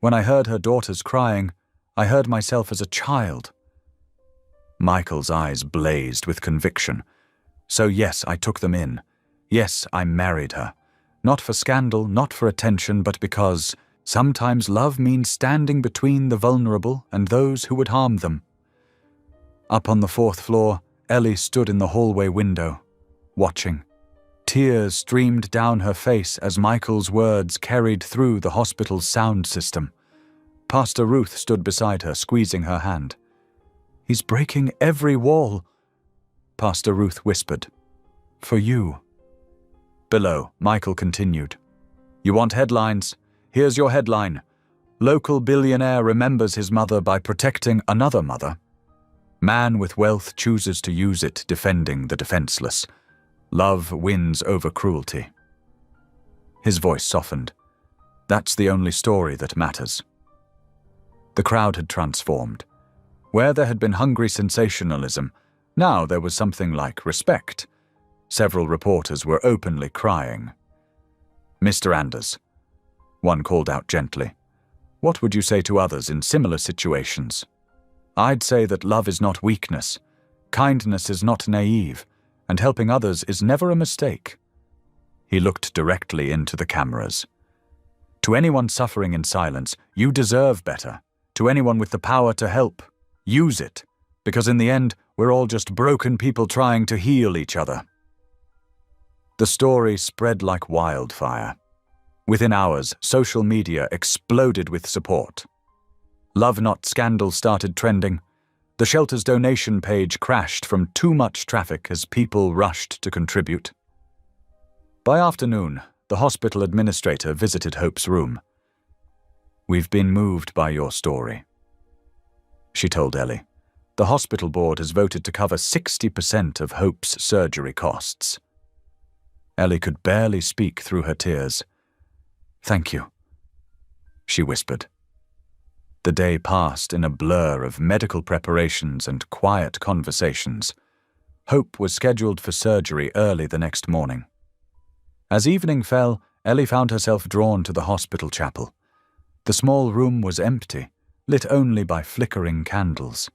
When I heard her daughters crying, I heard myself as a child. Michael's eyes blazed with conviction. So yes, I took them in. Yes, I married her. Not for scandal, not for attention, but because sometimes love means standing between the vulnerable and those who would harm them. Up on the 4th floor, Ellie stood in the hallway window, watching. Tears streamed down her face as Michael's words carried through the hospital's sound system. Pastor Ruth stood beside her, squeezing her hand. "He's breaking every wall," Pastor Ruth whispered. "For you." Below, Michael continued. "You want headlines? Here's your headline. Local billionaire remembers his mother by protecting another mother. Man with wealth chooses to use it, defending the defenseless. Love wins over cruelty." His voice softened. That's the only story that matters. The crowd had transformed. Where there had been hungry sensationalism, now there was something like respect. Several reporters were openly crying. "Mr. Anders," one called out gently, "what would you say to others in similar situations?" "I'd say that love is not weakness, kindness is not naive, and helping others is never a mistake." He looked directly into the cameras. "To anyone suffering in silence, you deserve better. To anyone with the power to help, use it, because in the end, we're all just broken people trying to heal each other." The story spread like wildfire. Within hours, social media exploded with support. Love Not Scandal started trending. The shelter's donation page crashed from too much traffic as people rushed to contribute. By afternoon, the hospital administrator visited Hope's room. "We've been moved by your story," she told Ellie. "The hospital board has voted to cover 60% of Hope's surgery costs." Ellie could barely speak through her tears. "Thank you," she whispered. The day passed in a blur of medical preparations and quiet conversations. Hope was scheduled for surgery early the next morning. As evening fell, Ellie found herself drawn to the hospital chapel. The small room was empty, lit only by flickering candles.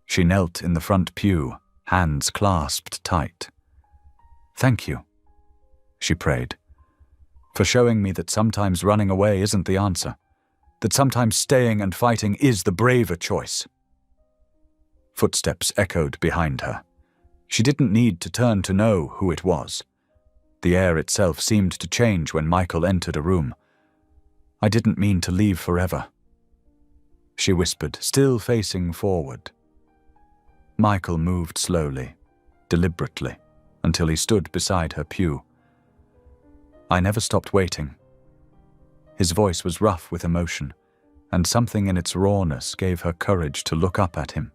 She knelt in the front pew, hands clasped tight. "Thank you," she prayed, "for showing me that sometimes running away isn't the answer, that sometimes staying and fighting is the braver choice." Footsteps echoed behind her. She didn't need to turn to know who it was. The air itself seemed to change when Michael entered a room. "I didn't mean to leave forever," she whispered, still facing forward. Michael moved slowly, deliberately, until he stood beside her pew. "I never stopped waiting." His voice was rough with emotion, and something in its rawness gave her courage to look up at him.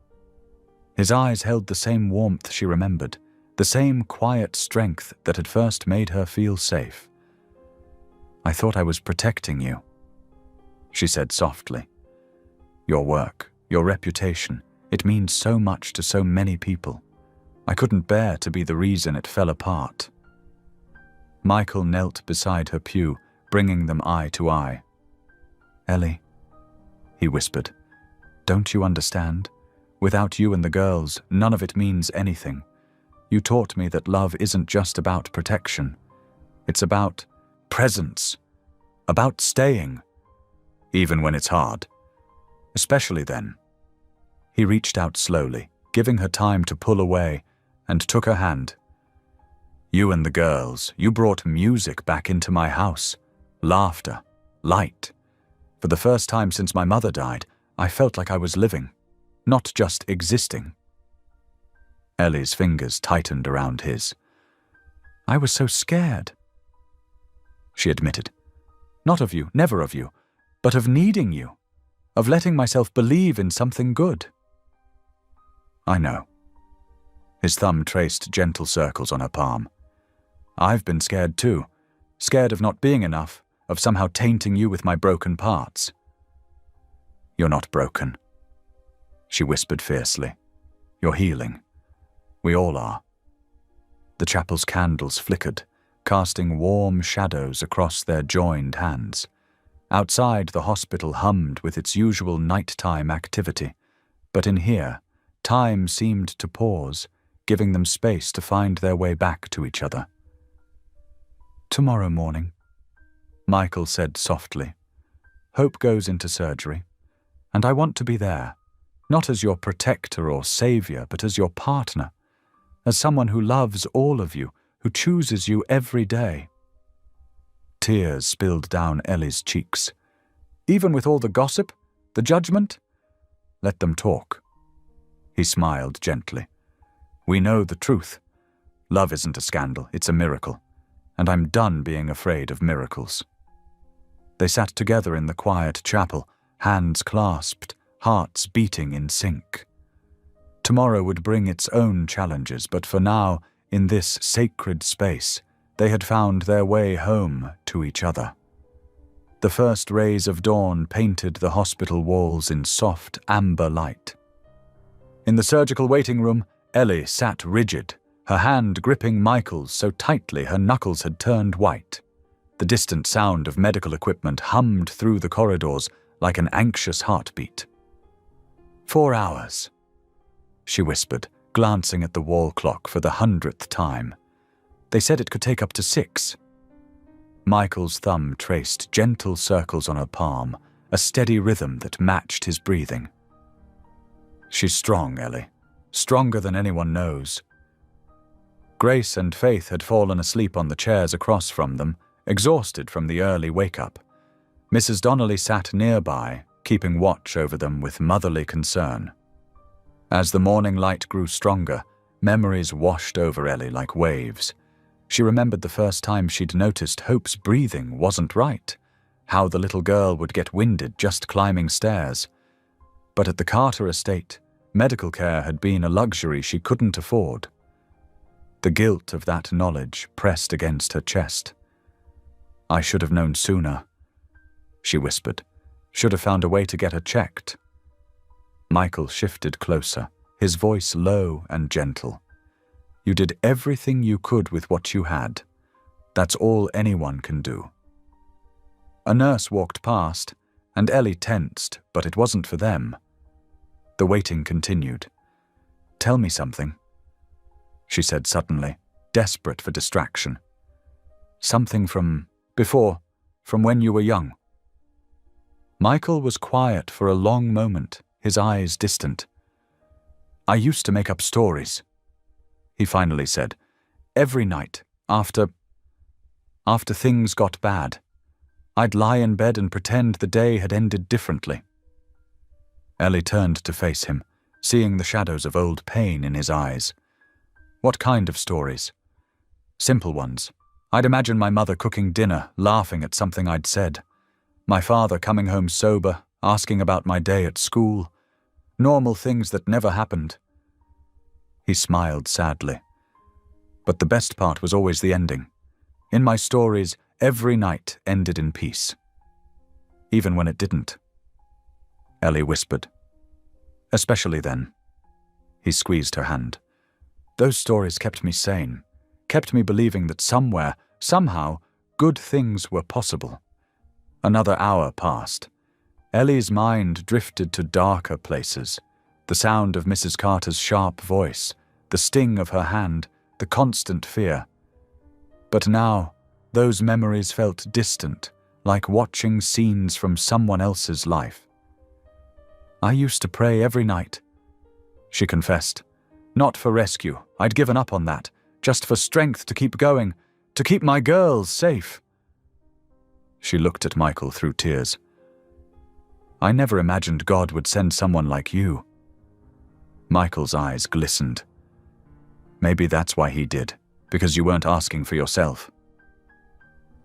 His eyes held the same warmth she remembered, the same quiet strength that had first made her feel safe. "I thought I was protecting you," she said softly. "Your work, your reputation, it means so much to so many people. I couldn't bear to be the reason it fell apart." Michael knelt beside her pew, bringing them eye to eye. "Ellie," he whispered, "don't you understand? Without you and the girls, none of it means anything. You taught me that love isn't just about protection. It's about presence, about staying, even when it's hard. Especially then." He reached out slowly, giving her time to pull away, and took her hand. "You and the girls, you brought music back into my house. Laughter, light. For the first time since my mother died, I felt like I was living, not just existing." Ellie's fingers tightened around his. "I was so scared," she admitted. "Not of you, never of you, but of needing you, of letting myself believe in something good." "I know." His thumb traced gentle circles on her palm. "I've been scared too, scared of not being enough, of somehow tainting you with my broken parts. You're not broken, she whispered fiercely. You're healing. We all are. The chapel's candles flickered, casting warm shadows across their joined hands. Outside, the hospital hummed with its usual nighttime activity, but in here, time seemed to pause, giving them space to find their way back to each other. Tomorrow morning, Michael said softly. Hope goes into surgery, and I want to be there, not as your protector or savior, but as your partner, as someone who loves all of you, who chooses you every day. Tears spilled down Ellie's cheeks. Even with all the gossip, the judgment? Let them talk. He smiled gently. We know the truth. Love isn't a scandal, it's a miracle. And I'm done being afraid of miracles. They sat together in the quiet chapel, hands clasped, hearts beating in sync. Tomorrow would bring its own challenges, but for now, in this sacred space, they had found their way home to each other. The first rays of dawn painted the hospital walls in soft amber light. In the surgical waiting room, Ellie sat rigid, her hand gripping Michael's so tightly her knuckles had turned white. The distant sound of medical equipment hummed through the corridors like an anxious heartbeat. 4 hours, she whispered, glancing at the wall clock for the 100th time. They said it could take up to 6. Michael's thumb traced gentle circles on her palm, a steady rhythm that matched his breathing. She's strong, Ellie. Stronger than anyone knows. Grace and Faith had fallen asleep on the chairs across from them, exhausted from the early wake-up. Mrs. Donnelly sat nearby, keeping watch over them with motherly concern. As the morning light grew stronger, memories washed over Ellie like waves. She remembered the first time she'd noticed Hope's breathing wasn't right, how the little girl would get winded just climbing stairs. But at the Carter estate, medical care had been a luxury she couldn't afford. The guilt of that knowledge pressed against her chest. I should have known sooner, she whispered. Should have found a way to get her checked. Michael shifted closer, his voice low and gentle. You did everything you could with what you had. That's all anyone can do. A nurse walked past, and Ellie tensed, but it wasn't for them. The waiting continued. Tell me something, she said suddenly, desperate for distraction. Something from before, from when you were young. Michael was quiet for a long moment, his eyes distant. I used to make up stories, he finally said. Every night, after things got bad, I'd lie in bed and pretend the day had ended differently. Ellie turned to face him, seeing the shadows of old pain in his eyes. What kind of stories? Simple ones. I'd imagine my mother cooking dinner, laughing at something I'd said. My father coming home sober, asking about my day at school. Normal things that never happened. He smiled sadly. But the best part was always the ending. In my stories, every night ended in peace. Even when it didn't. Ellie whispered. Especially then. He squeezed her hand. Those stories kept me sane, kept me believing that somewhere, somehow, good things were possible. Another hour passed. Ellie's mind drifted to darker places. The sound of Mrs. Carter's sharp voice, the sting of her hand, the constant fear. But now, those memories felt distant, like watching scenes from someone else's life. I used to pray every night, she confessed. Not for rescue, I'd given up on that, just for strength to keep going, to keep my girls safe. She looked at Michael through tears. I never imagined God would send someone like you. Michael's eyes glistened. Maybe that's why he did, because you weren't asking for yourself.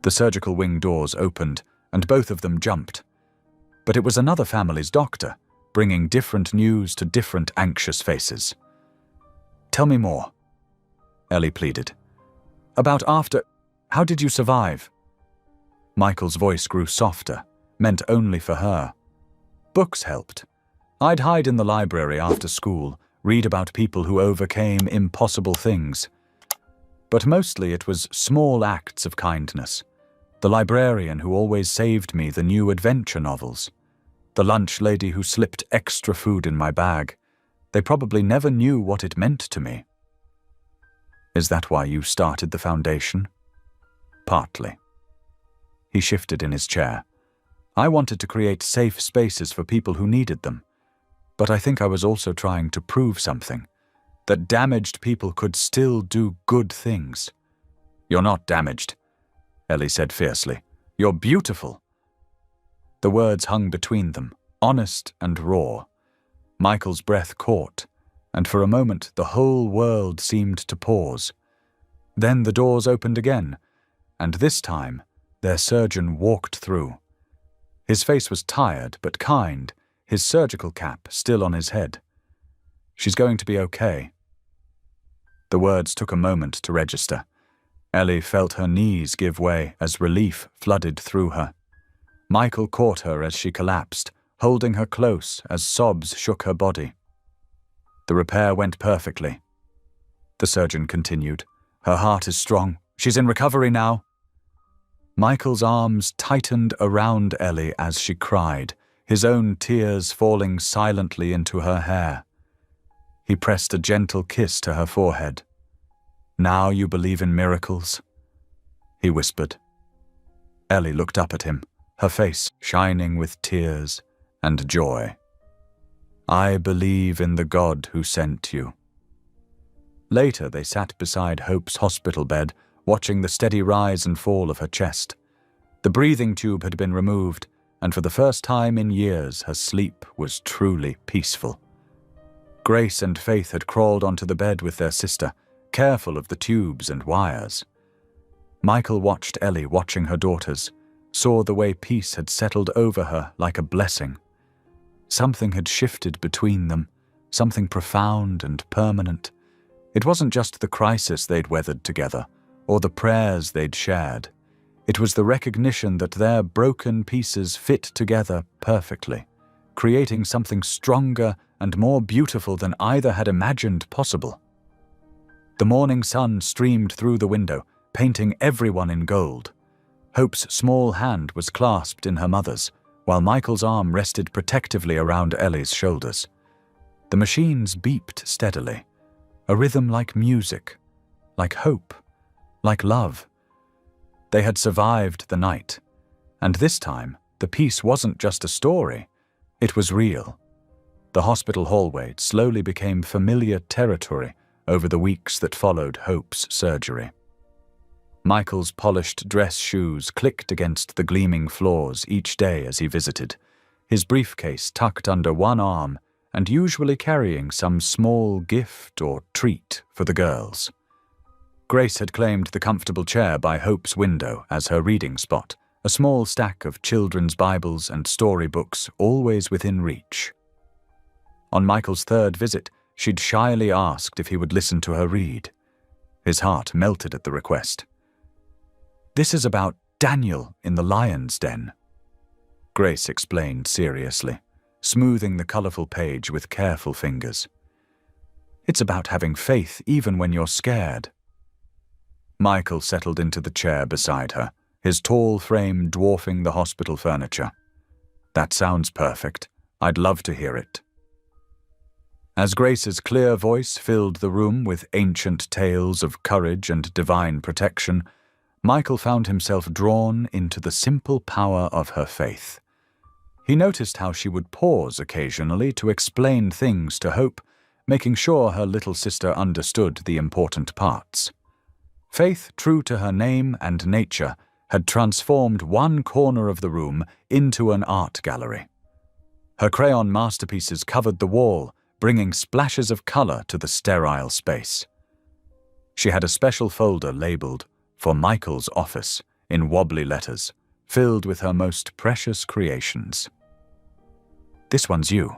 The surgical wing doors opened, and both of them jumped. But it was another family's doctor, bringing different news to different anxious faces. Tell me more, Ellie pleaded. About after... How did you survive? Michael's voice grew softer, meant only for her. Books helped. I'd hide in the library after school, read about people who overcame impossible things. But mostly it was small acts of kindness. The librarian who always saved me the new adventure novels. The lunch lady who slipped extra food in my bag. They probably never knew what it meant to me. Is that why you started the foundation? Partly. He shifted in his chair. I wanted to create safe spaces for people who needed them. But I think I was also trying to prove something. That damaged people could still do good things. You're not damaged, Ellie said fiercely. You're beautiful. The words hung between them, honest and raw. Michael's breath caught, and for a moment the whole world seemed to pause. Then the doors opened again, and this time their surgeon walked through. His face was tired but kind, his surgical cap still on his head. She's going to be okay. The words took a moment to register. Ellie felt her knees give way as relief flooded through her. Michael caught her as she collapsed, holding her close as sobs shook her body. The repair went perfectly. The surgeon continued. Her heart is strong. She's in recovery now. Michael's arms tightened around Ellie as she cried, his own tears falling silently into her hair. He pressed a gentle kiss to her forehead. Now you believe in miracles? He whispered. Ellie looked up at him, her face shining with tears and joy. I believe in the God who sent you. Later they sat beside Hope's hospital bed, watching the steady rise and fall of her chest. The breathing tube had been removed, and for the first time in years her sleep was truly peaceful. Grace and Faith had crawled onto the bed with their sister, careful of the tubes and wires. Michael watched Ellie watching her daughters, saw the way peace had settled over her like a blessing. Something had shifted between them, something profound and permanent. It wasn't just the crisis they'd weathered together, or the prayers they'd shared. It was the recognition that their broken pieces fit together perfectly, creating something stronger and more beautiful than either had imagined possible. The morning sun streamed through the window, painting everyone in gold. Hope's small hand was clasped in her mother's, while Michael's arm rested protectively around Ellie's shoulders. The machines beeped steadily, a rhythm like music, like hope, like love. They had survived the night, and this time the piece wasn't just a story, it was real. The hospital hallway slowly became familiar territory over the weeks that followed Hope's surgery. Michael's polished dress shoes clicked against the gleaming floors each day as he visited, his briefcase tucked under one arm and usually carrying some small gift or treat for the girls. Grace had claimed the comfortable chair by Hope's window as her reading spot, a small stack of children's Bibles and storybooks always within reach. On Michael's third visit, she'd shyly asked if he would listen to her read. His heart melted at the request. This is about Daniel in the lion's den, Grace explained seriously, smoothing the colorful page with careful fingers. It's about having faith even when you're scared. Michael settled into the chair beside her, his tall frame dwarfing the hospital furniture. That sounds perfect. I'd love to hear it. As Grace's clear voice filled the room with ancient tales of courage and divine protection, Michael found himself drawn into the simple power of her faith. He noticed how she would pause occasionally to explain things to Hope, making sure her little sister understood the important parts. Faith, true to her name and nature, had transformed one corner of the room into an art gallery. Her crayon masterpieces covered the wall, bringing splashes of color to the sterile space. She had a special folder labeled "For Michael's Office" in wobbly letters, filled with her most precious creations. "This one's you,"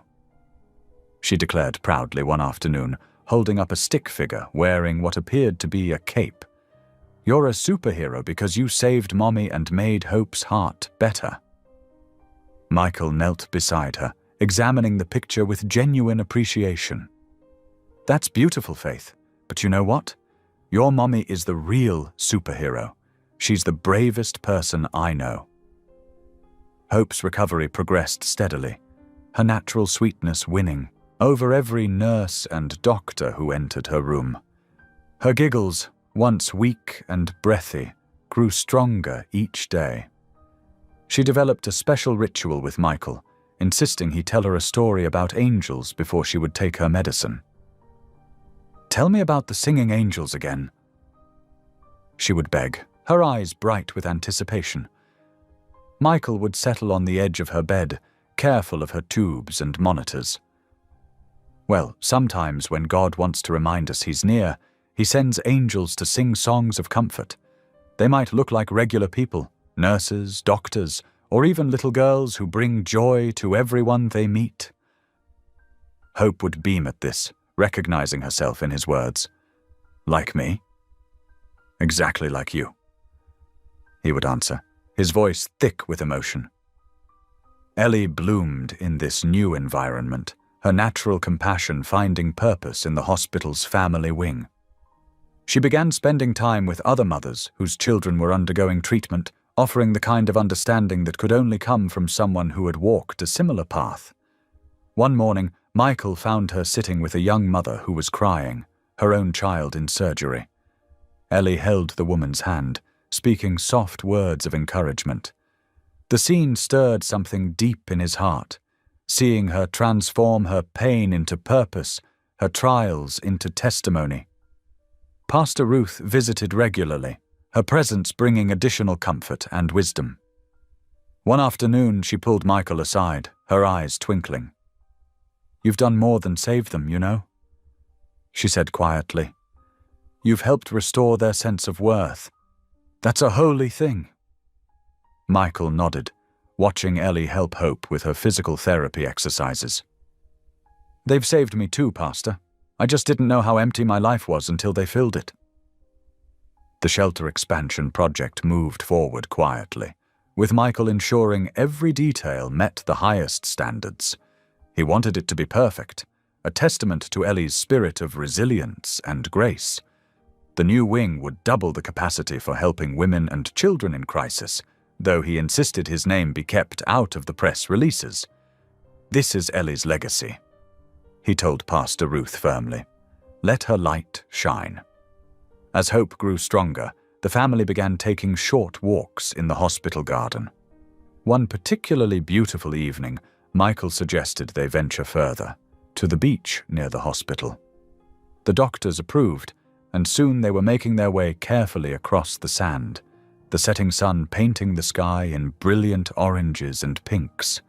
she declared proudly one afternoon, holding up a stick figure wearing what appeared to be a cape. You're a superhero because you saved Mommy and made Hope's heart better. Michael knelt beside her, examining the picture with genuine appreciation. That's beautiful, Faith, but you know what? Your Mommy is the real superhero. She's the bravest person I know. Hope's recovery progressed steadily, her natural sweetness winning over every nurse and doctor who entered her room. Her giggles, once weak and breathy, grew stronger each day. She developed a special ritual with Michael, insisting he tell her a story about angels before she would take her medicine. "Tell me about the singing angels again," she would beg, her eyes bright with anticipation. Michael would settle on the edge of her bed, careful of her tubes and monitors. Well, sometimes when God wants to remind us he's near, he sends angels to sing songs of comfort. They might look like regular people, nurses, doctors, or even little girls who bring joy to everyone they meet. Hope would beam at this, recognizing herself in his words. "Like me?" "Exactly like you," he would answer, his voice thick with emotion. Ellie bloomed in this new environment, her natural compassion finding purpose in the hospital's family wing. She began spending time with other mothers whose children were undergoing treatment, offering the kind of understanding that could only come from someone who had walked a similar path. One morning, Michael found her sitting with a young mother who was crying, her own child in surgery. Ellie held the woman's hand, speaking soft words of encouragement. The scene stirred something deep in his heart, seeing her transform her pain into purpose, her trials into testimony. Pastor Ruth visited regularly, her presence bringing additional comfort and wisdom. One afternoon, she pulled Michael aside, her eyes twinkling. "You've done more than save them, you know," she said quietly. "You've helped restore their sense of worth. That's a holy thing." Michael nodded, watching Ellie help Hope with her physical therapy exercises. "They've saved me too, Pastor. I just didn't know how empty my life was until they filled it." The shelter expansion project moved forward quietly, with Michael ensuring every detail met the highest standards. He wanted it to be perfect, a testament to Ellie's spirit of resilience and grace. The new wing would double the capacity for helping women and children in crisis, though he insisted his name be kept out of the press releases. "This is Ellie's legacy," he told Pastor Ruth firmly. "Let her light shine." As Hope grew stronger, the family began taking short walks in the hospital garden. One particularly beautiful evening, Michael suggested they venture further, to the beach near the hospital. The doctors approved, and soon they were making their way carefully across the sand, the setting sun painting the sky in brilliant oranges and pinks.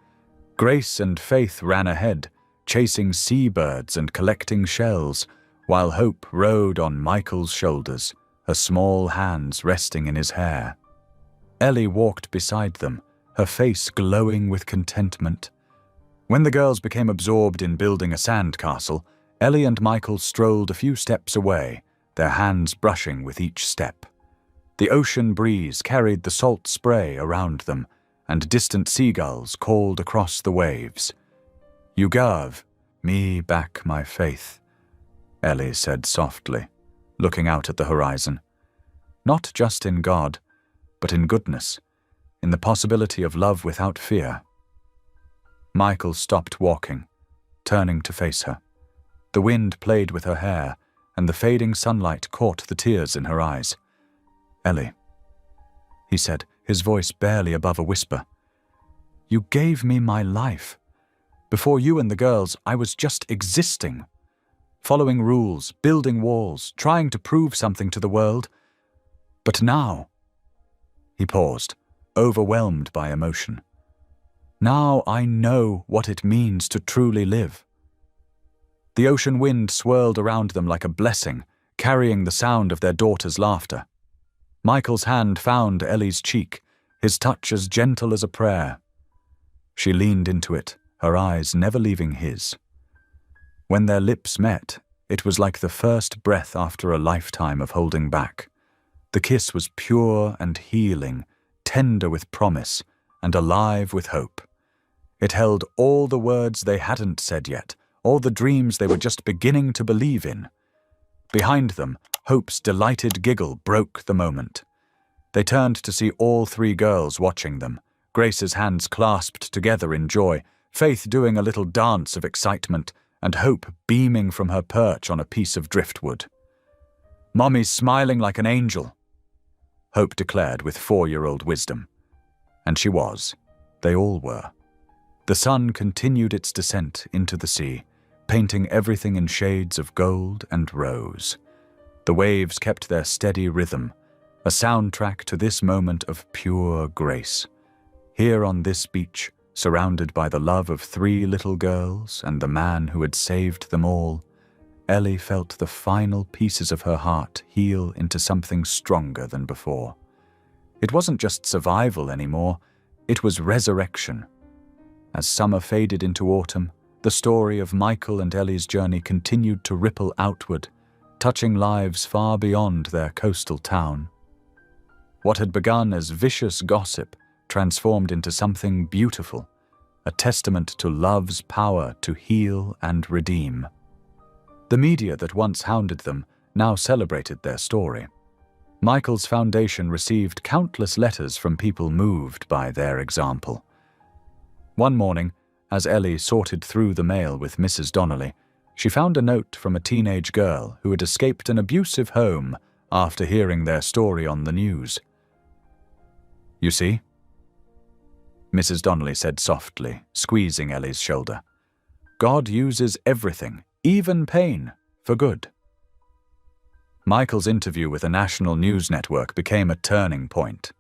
Grace and Faith ran ahead, chasing seabirds and collecting shells, while Hope rode on Michael's shoulders, her small hands resting in his hair. Ellie walked beside them, her face glowing with contentment. When the girls became absorbed in building a sandcastle, Ellie and Michael strolled a few steps away, their hands brushing with each step. The ocean breeze carried the salt spray around them, and distant seagulls called across the waves. "You gave me back my faith," Ellie said softly, looking out at the horizon. "Not just in God, but in goodness, in the possibility of love without fear." Michael stopped walking, turning to face her. The wind played with her hair, and the fading sunlight caught the tears in her eyes. "Ellie," he said, his voice barely above a whisper, "you gave me my life. Before you and the girls, I was just existing, following rules, building walls, trying to prove something to the world. But now—" He paused, overwhelmed by emotion. "Now I know what it means to truly live." The ocean wind swirled around them like a blessing, carrying the sound of their daughter's laughter. Michael's hand found Ellie's cheek, his touch as gentle as a prayer. She leaned into it, her eyes never leaving his. When their lips met, it was like the first breath after a lifetime of holding back. The kiss was pure and healing, tender with promise, and alive with hope. It held all the words they hadn't said yet, all the dreams they were just beginning to believe in. Behind them, Hope's delighted giggle broke the moment. They turned to see all three girls watching them, Grace's hands clasped together in joy, Faith doing a little dance of excitement, and Hope beaming from her perch on a piece of driftwood. "Mommy's smiling like an angel," Hope declared with 4-year-old wisdom. And she was. They all were. The sun continued its descent into the sea, painting everything in shades of gold and rose. The waves kept their steady rhythm, a soundtrack to this moment of pure grace. Here on this beach, surrounded by the love of 3 little girls and the man who had saved them all, Ellie felt the final pieces of her heart heal into something stronger than before. It wasn't just survival anymore, it was resurrection. As summer faded into autumn, the story of Michael and Ellie's journey continued to ripple outward, touching lives far beyond their coastal town. What had begun as vicious gossip transformed into something beautiful, a testament to love's power to heal and redeem. The media that once hounded them now celebrated their story. Michael's foundation received countless letters from people moved by their example. One morning, as Ellie sorted through the mail with Mrs. Donnelly, she found a note from a teenage girl who had escaped an abusive home after hearing their story on the news. "You see?" Mrs. Donnelly said softly, squeezing Ellie's shoulder. "God uses everything, even pain, for good." Michael's interview with a national news network became a turning point.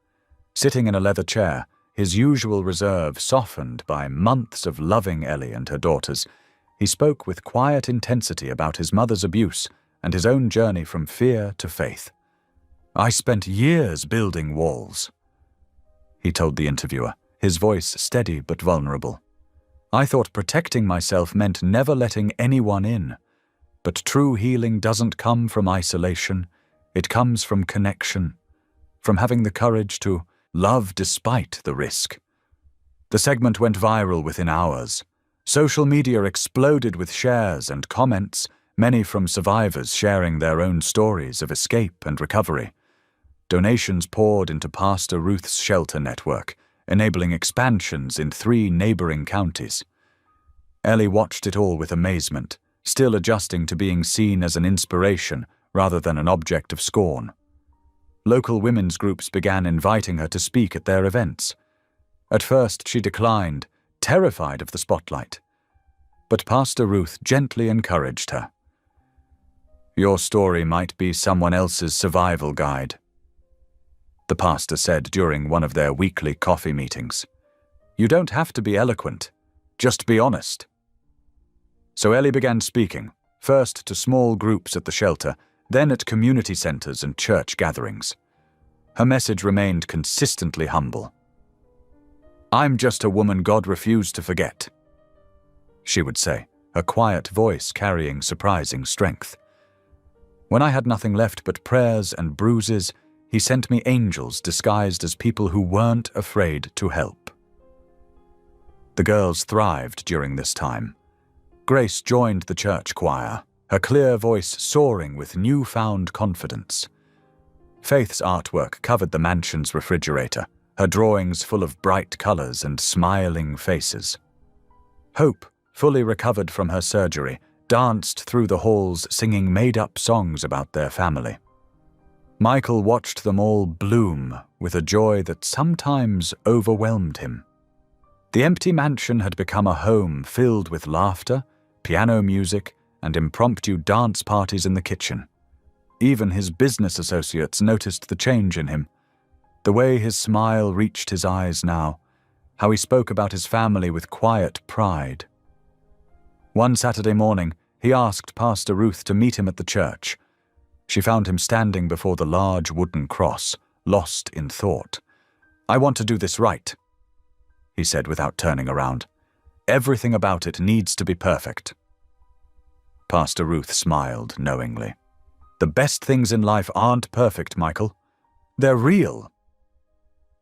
Sitting in a leather chair, his usual reserve softened by months of loving Ellie and her daughters, he spoke with quiet intensity about his mother's abuse and his own journey from fear to faith. "I spent years building walls," he told the interviewer, his voice steady but vulnerable. "I thought protecting myself meant never letting anyone in. But true healing doesn't come from isolation. It comes from connection, from having the courage to love despite the risk." The segment went viral within hours. Social media exploded with shares and comments, many from survivors sharing their own stories of escape and recovery. Donations poured into Pastor Ruth's shelter network, enabling expansions in 3 neighboring counties. Ellie watched it all with amazement, still adjusting to being seen as an inspiration rather than an object of scorn. Local women's groups began inviting her to speak at their events. At first she declined, terrified of the spotlight. But Pastor Ruth gently encouraged her. "Your story might be someone else's survival guide," the pastor said during one of their weekly coffee meetings. "You don't have to be eloquent, just be honest." So Ellie began speaking, first to small groups at the shelter, then at community centers and church gatherings. Her message remained consistently humble. "I'm just a woman God refused to forget," she would say, her quiet voice carrying surprising strength. "When I had nothing left but prayers and bruises, He sent me angels disguised as people who weren't afraid to help." The girls thrived during this time. Grace joined the church choir, her clear voice soaring with newfound confidence. Faith's artwork covered the mansion's refrigerator, her drawings full of bright colors and smiling faces. Hope, fully recovered from her surgery, danced through the halls singing made-up songs about their family. Michael watched them all bloom with a joy that sometimes overwhelmed him. The empty mansion had become a home filled with laughter, piano music, and impromptu dance parties in the kitchen. Even his business associates noticed the change in him. The way his smile reached his eyes now, how he spoke about his family with quiet pride. One Saturday morning, he asked Pastor Ruth to meet him at the church. She found him standing before the large wooden cross, lost in thought. "I want to do this right," he said without turning around. "Everything about it needs to be perfect." Pastor Ruth smiled knowingly. "The best things in life aren't perfect, Michael. They're real.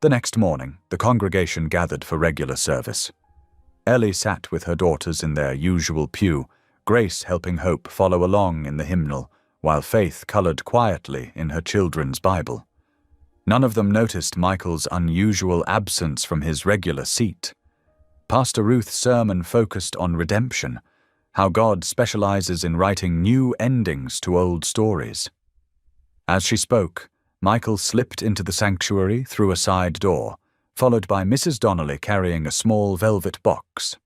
The next morning, the congregation gathered for regular service. Ellie sat with her daughters in their usual pew, Grace helping Hope follow along in the hymnal, while Faith colored quietly in her children's Bible. None of them noticed Michael's unusual absence from his regular seat. Pastor Ruth's sermon focused on redemption, how God specializes in writing new endings to old stories. As she spoke, Michael slipped into the sanctuary through a side door, followed by Mrs. Donnelly carrying a small velvet box.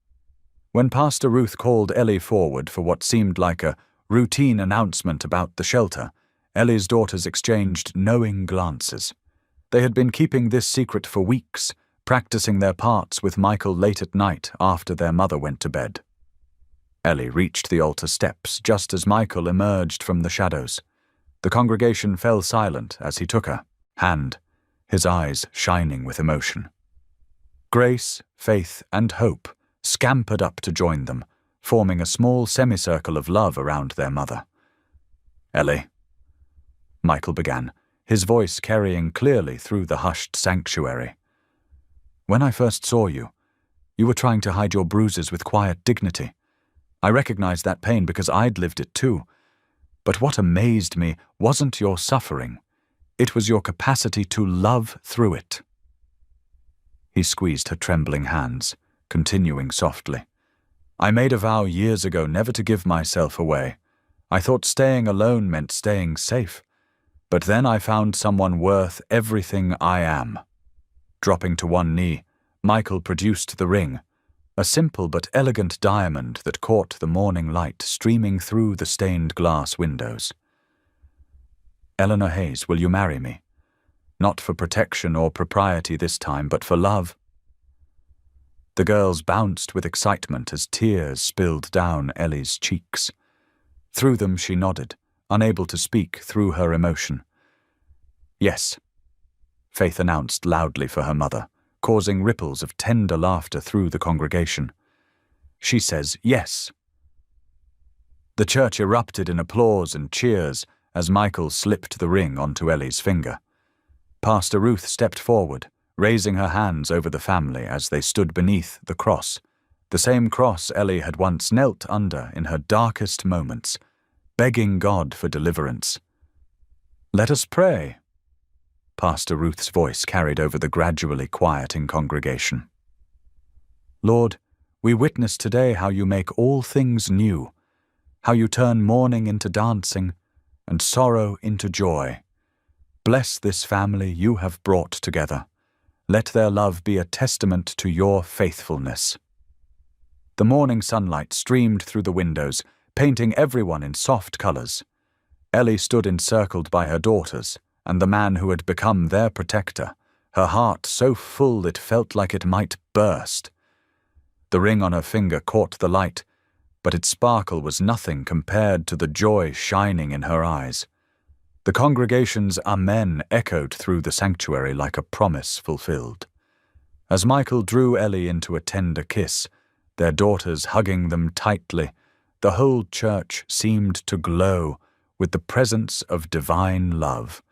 When Pastor Ruth called Ellie forward for what seemed like a routine announcement about the shelter, Ellie's daughters exchanged knowing glances. They had been keeping this secret for weeks, practicing their parts with Michael late at night after their mother went to bed. Ellie reached the altar steps just as Michael emerged from the shadows. The congregation fell silent as he took her hand, his eyes shining with emotion. Grace, Faith, and Hope scampered up to join them, forming a small semicircle of love around their mother. "Ellie," Michael began, his voice carrying clearly through the hushed sanctuary. "When I first saw you, you were trying to hide your bruises with quiet dignity. I recognized that pain because I'd lived it too. But what amazed me wasn't your suffering. It was your capacity to love through it." He squeezed her trembling hands, continuing softly. "I made a vow years ago never to give myself away. I thought staying alone meant staying safe. But then I found someone worth everything I am." Dropping to one knee, Michael produced the ring, a simple but elegant diamond that caught the morning light streaming through the stained glass windows. "Eleanor Hayes, will you marry me? Not for protection or propriety this time, but for love." The girls bounced with excitement as tears spilled down Ellie's cheeks. Through them she nodded, unable to speak through her emotion. "Yes," Faith announced loudly for her mother, causing ripples of tender laughter through the congregation. "She says yes." The church erupted in applause and cheers as Michael slipped the ring onto Ellie's finger. Pastor Ruth stepped forward, raising her hands over the family as they stood beneath the cross, the same cross Ellie had once knelt under in her darkest moments, begging God for deliverance. "Let us pray," Pastor Ruth's voice carried over the gradually quieting congregation. "Lord, we witness today how you make all things new, how you turn mourning into dancing and sorrow into joy. Bless this family you have brought together. Let their love be a testament to your faithfulness." The morning sunlight streamed through the windows, painting everyone in soft colors. Ellie stood encircled by her daughters and the man who had become their protector, her heart so full it felt like it might burst. The ring on her finger caught the light, but its sparkle was nothing compared to the joy shining in her eyes. The congregation's amen echoed through the sanctuary like a promise fulfilled. As Michael drew Ellie into a tender kiss, their daughters hugging them tightly, the whole church seemed to glow with the presence of divine love,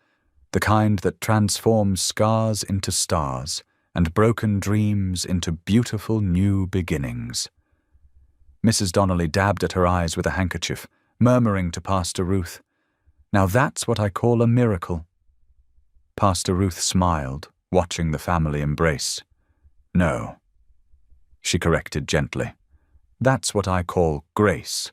the kind that transforms scars into stars and broken dreams into beautiful new beginnings. Mrs. Donnelly dabbed at her eyes with a handkerchief, murmuring to Pastor Ruth, "Now that's what I call a miracle." Pastor Ruth smiled, watching the family embrace. "No," she corrected gently. "That's what I call grace."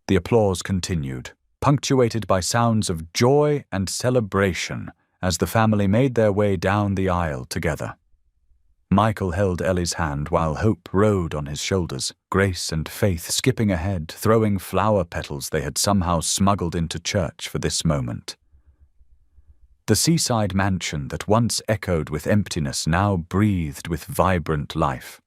The applause continued, punctuated by sounds of joy and celebration as the family made their way down the aisle together. Michael held Ellie's hand while Hope rode on his shoulders, Grace and Faith skipping ahead, throwing flower petals they had somehow smuggled into church for this moment. The seaside mansion that once echoed with emptiness now breathed with vibrant life.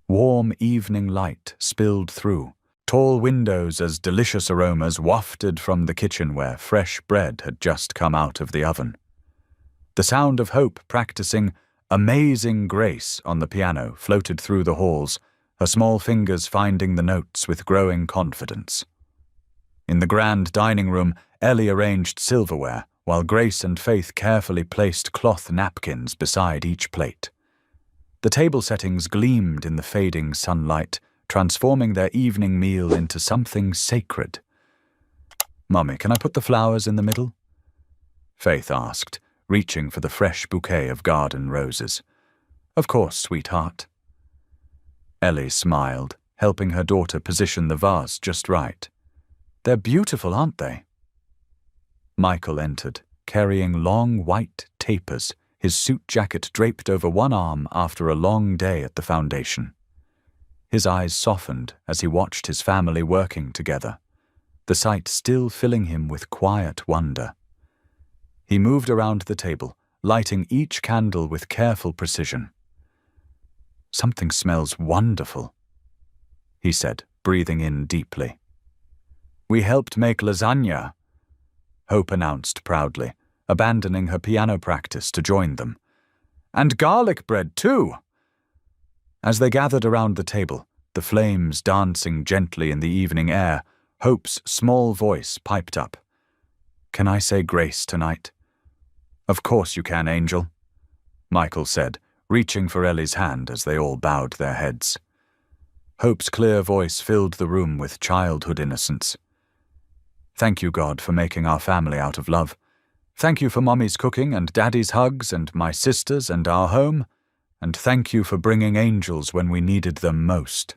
Warm evening light spilled through, tall windows as delicious aromas wafted from the kitchen where fresh bread had just come out of the oven. The sound of Hope practicing Amazing Grace on the piano floated through the halls, her small fingers finding the notes with growing confidence. In the grand dining room, Ellie arranged silverware, while Grace and Faith carefully placed cloth napkins beside each plate. The table settings gleamed in the fading sunlight, transforming their evening meal into something sacred. "Mummy, can I put the flowers in the middle?" Faith asked, reaching for the fresh bouquet of garden roses. "Of course, sweetheart." Ellie smiled, helping her daughter position the vase just right. "They're beautiful, aren't they?" Michael entered, carrying long white tapers, his suit jacket draped over one arm after a long day at the foundation. His eyes softened as he watched his family working together, the sight still filling him with quiet wonder. He moved around the table, lighting each candle with careful precision. "Something smells wonderful," he said, breathing in deeply. "We helped make lasagna," Hope announced proudly, abandoning her piano practice to join them. "And garlic bread, too!" As they gathered around the table, the flames dancing gently in the evening air, Hope's small voice piped up. "Can I say grace tonight?" "Of course you can, Angel," Michael said, reaching for Ellie's hand as they all bowed their heads. Hope's clear voice filled the room with childhood innocence. "Thank you, God, for making our family out of love. Thank you for Mommy's cooking and Daddy's hugs and my sisters and our home. And thank you for bringing angels when we needed them most.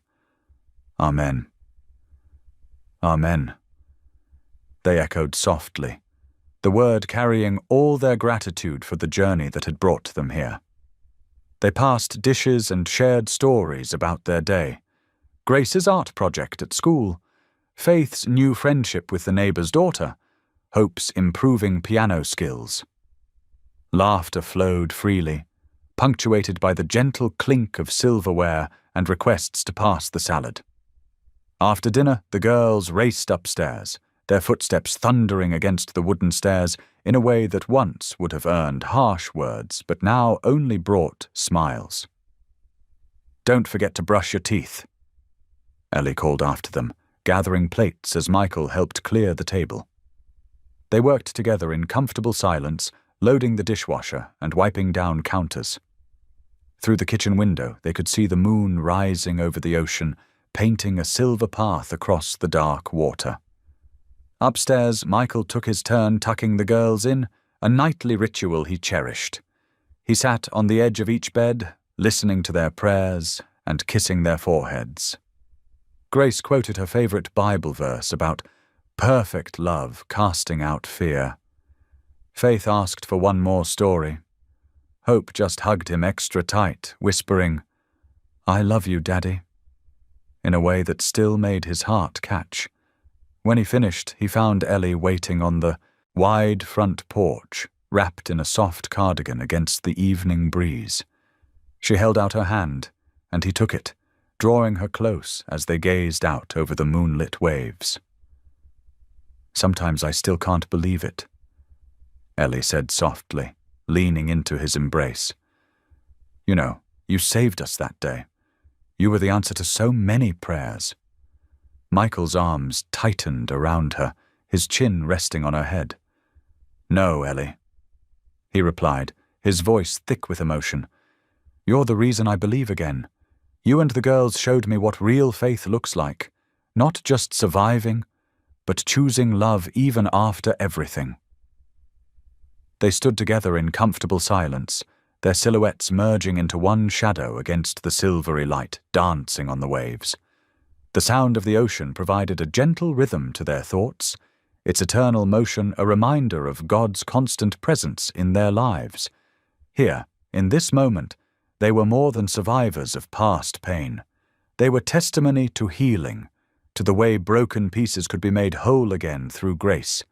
Amen." "Amen," they echoed softly, the word carrying all their gratitude for the journey that had brought them here. They passed dishes and shared stories about their day. Grace's art project at school, Faith's new friendship with the neighbor's daughter, Hope's improving piano skills. Laughter flowed freely, punctuated by the gentle clink of silverware and requests to pass the salad. After dinner, the girls raced upstairs, their footsteps thundering against the wooden stairs in a way that once would have earned harsh words, but now only brought smiles. "Don't forget to brush your teeth," Ellie called after them, gathering plates as Michael helped clear the table. They worked together in comfortable silence, loading the dishwasher and wiping down counters. Through the kitchen window, they could see the moon rising over the ocean, painting a silver path across the dark water. Upstairs, Michael took his turn tucking the girls in, a nightly ritual he cherished. He sat on the edge of each bed, listening to their prayers and kissing their foreheads. Grace quoted her favorite Bible verse about perfect love casting out fear. Faith asked for one more story. Hope just hugged him extra tight, whispering, "I love you, Daddy," in a way that still made his heart catch. When he finished, he found Ellie waiting on the wide front porch, wrapped in a soft cardigan against the evening breeze. She held out her hand, and he took it, drawing her close as they gazed out over the moonlit waves. "Sometimes I still can't believe it," Ellie said softly, leaning into his embrace. "You know, you saved us that day. You were the answer to so many prayers." Michael's arms tightened around her, his chin resting on her head. "No, Ellie," he replied, his voice thick with emotion. "You're the reason I believe again. You and the girls showed me what real faith looks like, not just surviving, but choosing love even after everything." They stood together in comfortable silence, their silhouettes merging into one shadow against the silvery light dancing on the waves. The sound of the ocean provided a gentle rhythm to their thoughts, its eternal motion a reminder of God's constant presence in their lives. Here, in this moment, they were more than survivors of past pain. They were testimony to healing, to the way broken pieces could be made whole again through grace.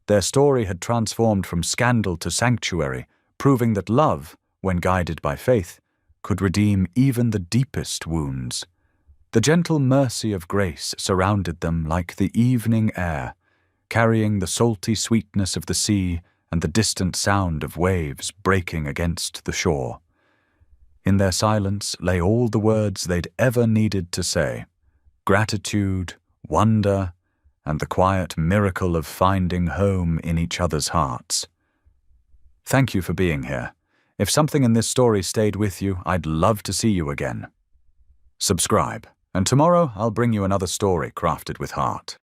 Their story had transformed from scandal to sanctuary, proving that love, when guided by faith, could redeem even the deepest wounds. The gentle mercy of grace surrounded them like the evening air, carrying the salty sweetness of the sea and the distant sound of waves breaking against the shore. In their silence lay all the words they'd ever needed to say: gratitude, wonder, and the quiet miracle of finding home in each other's hearts. Thank you for being here. If something in this story stayed with you, I'd love to see you again. Subscribe, and tomorrow I'll bring you another story crafted with heart.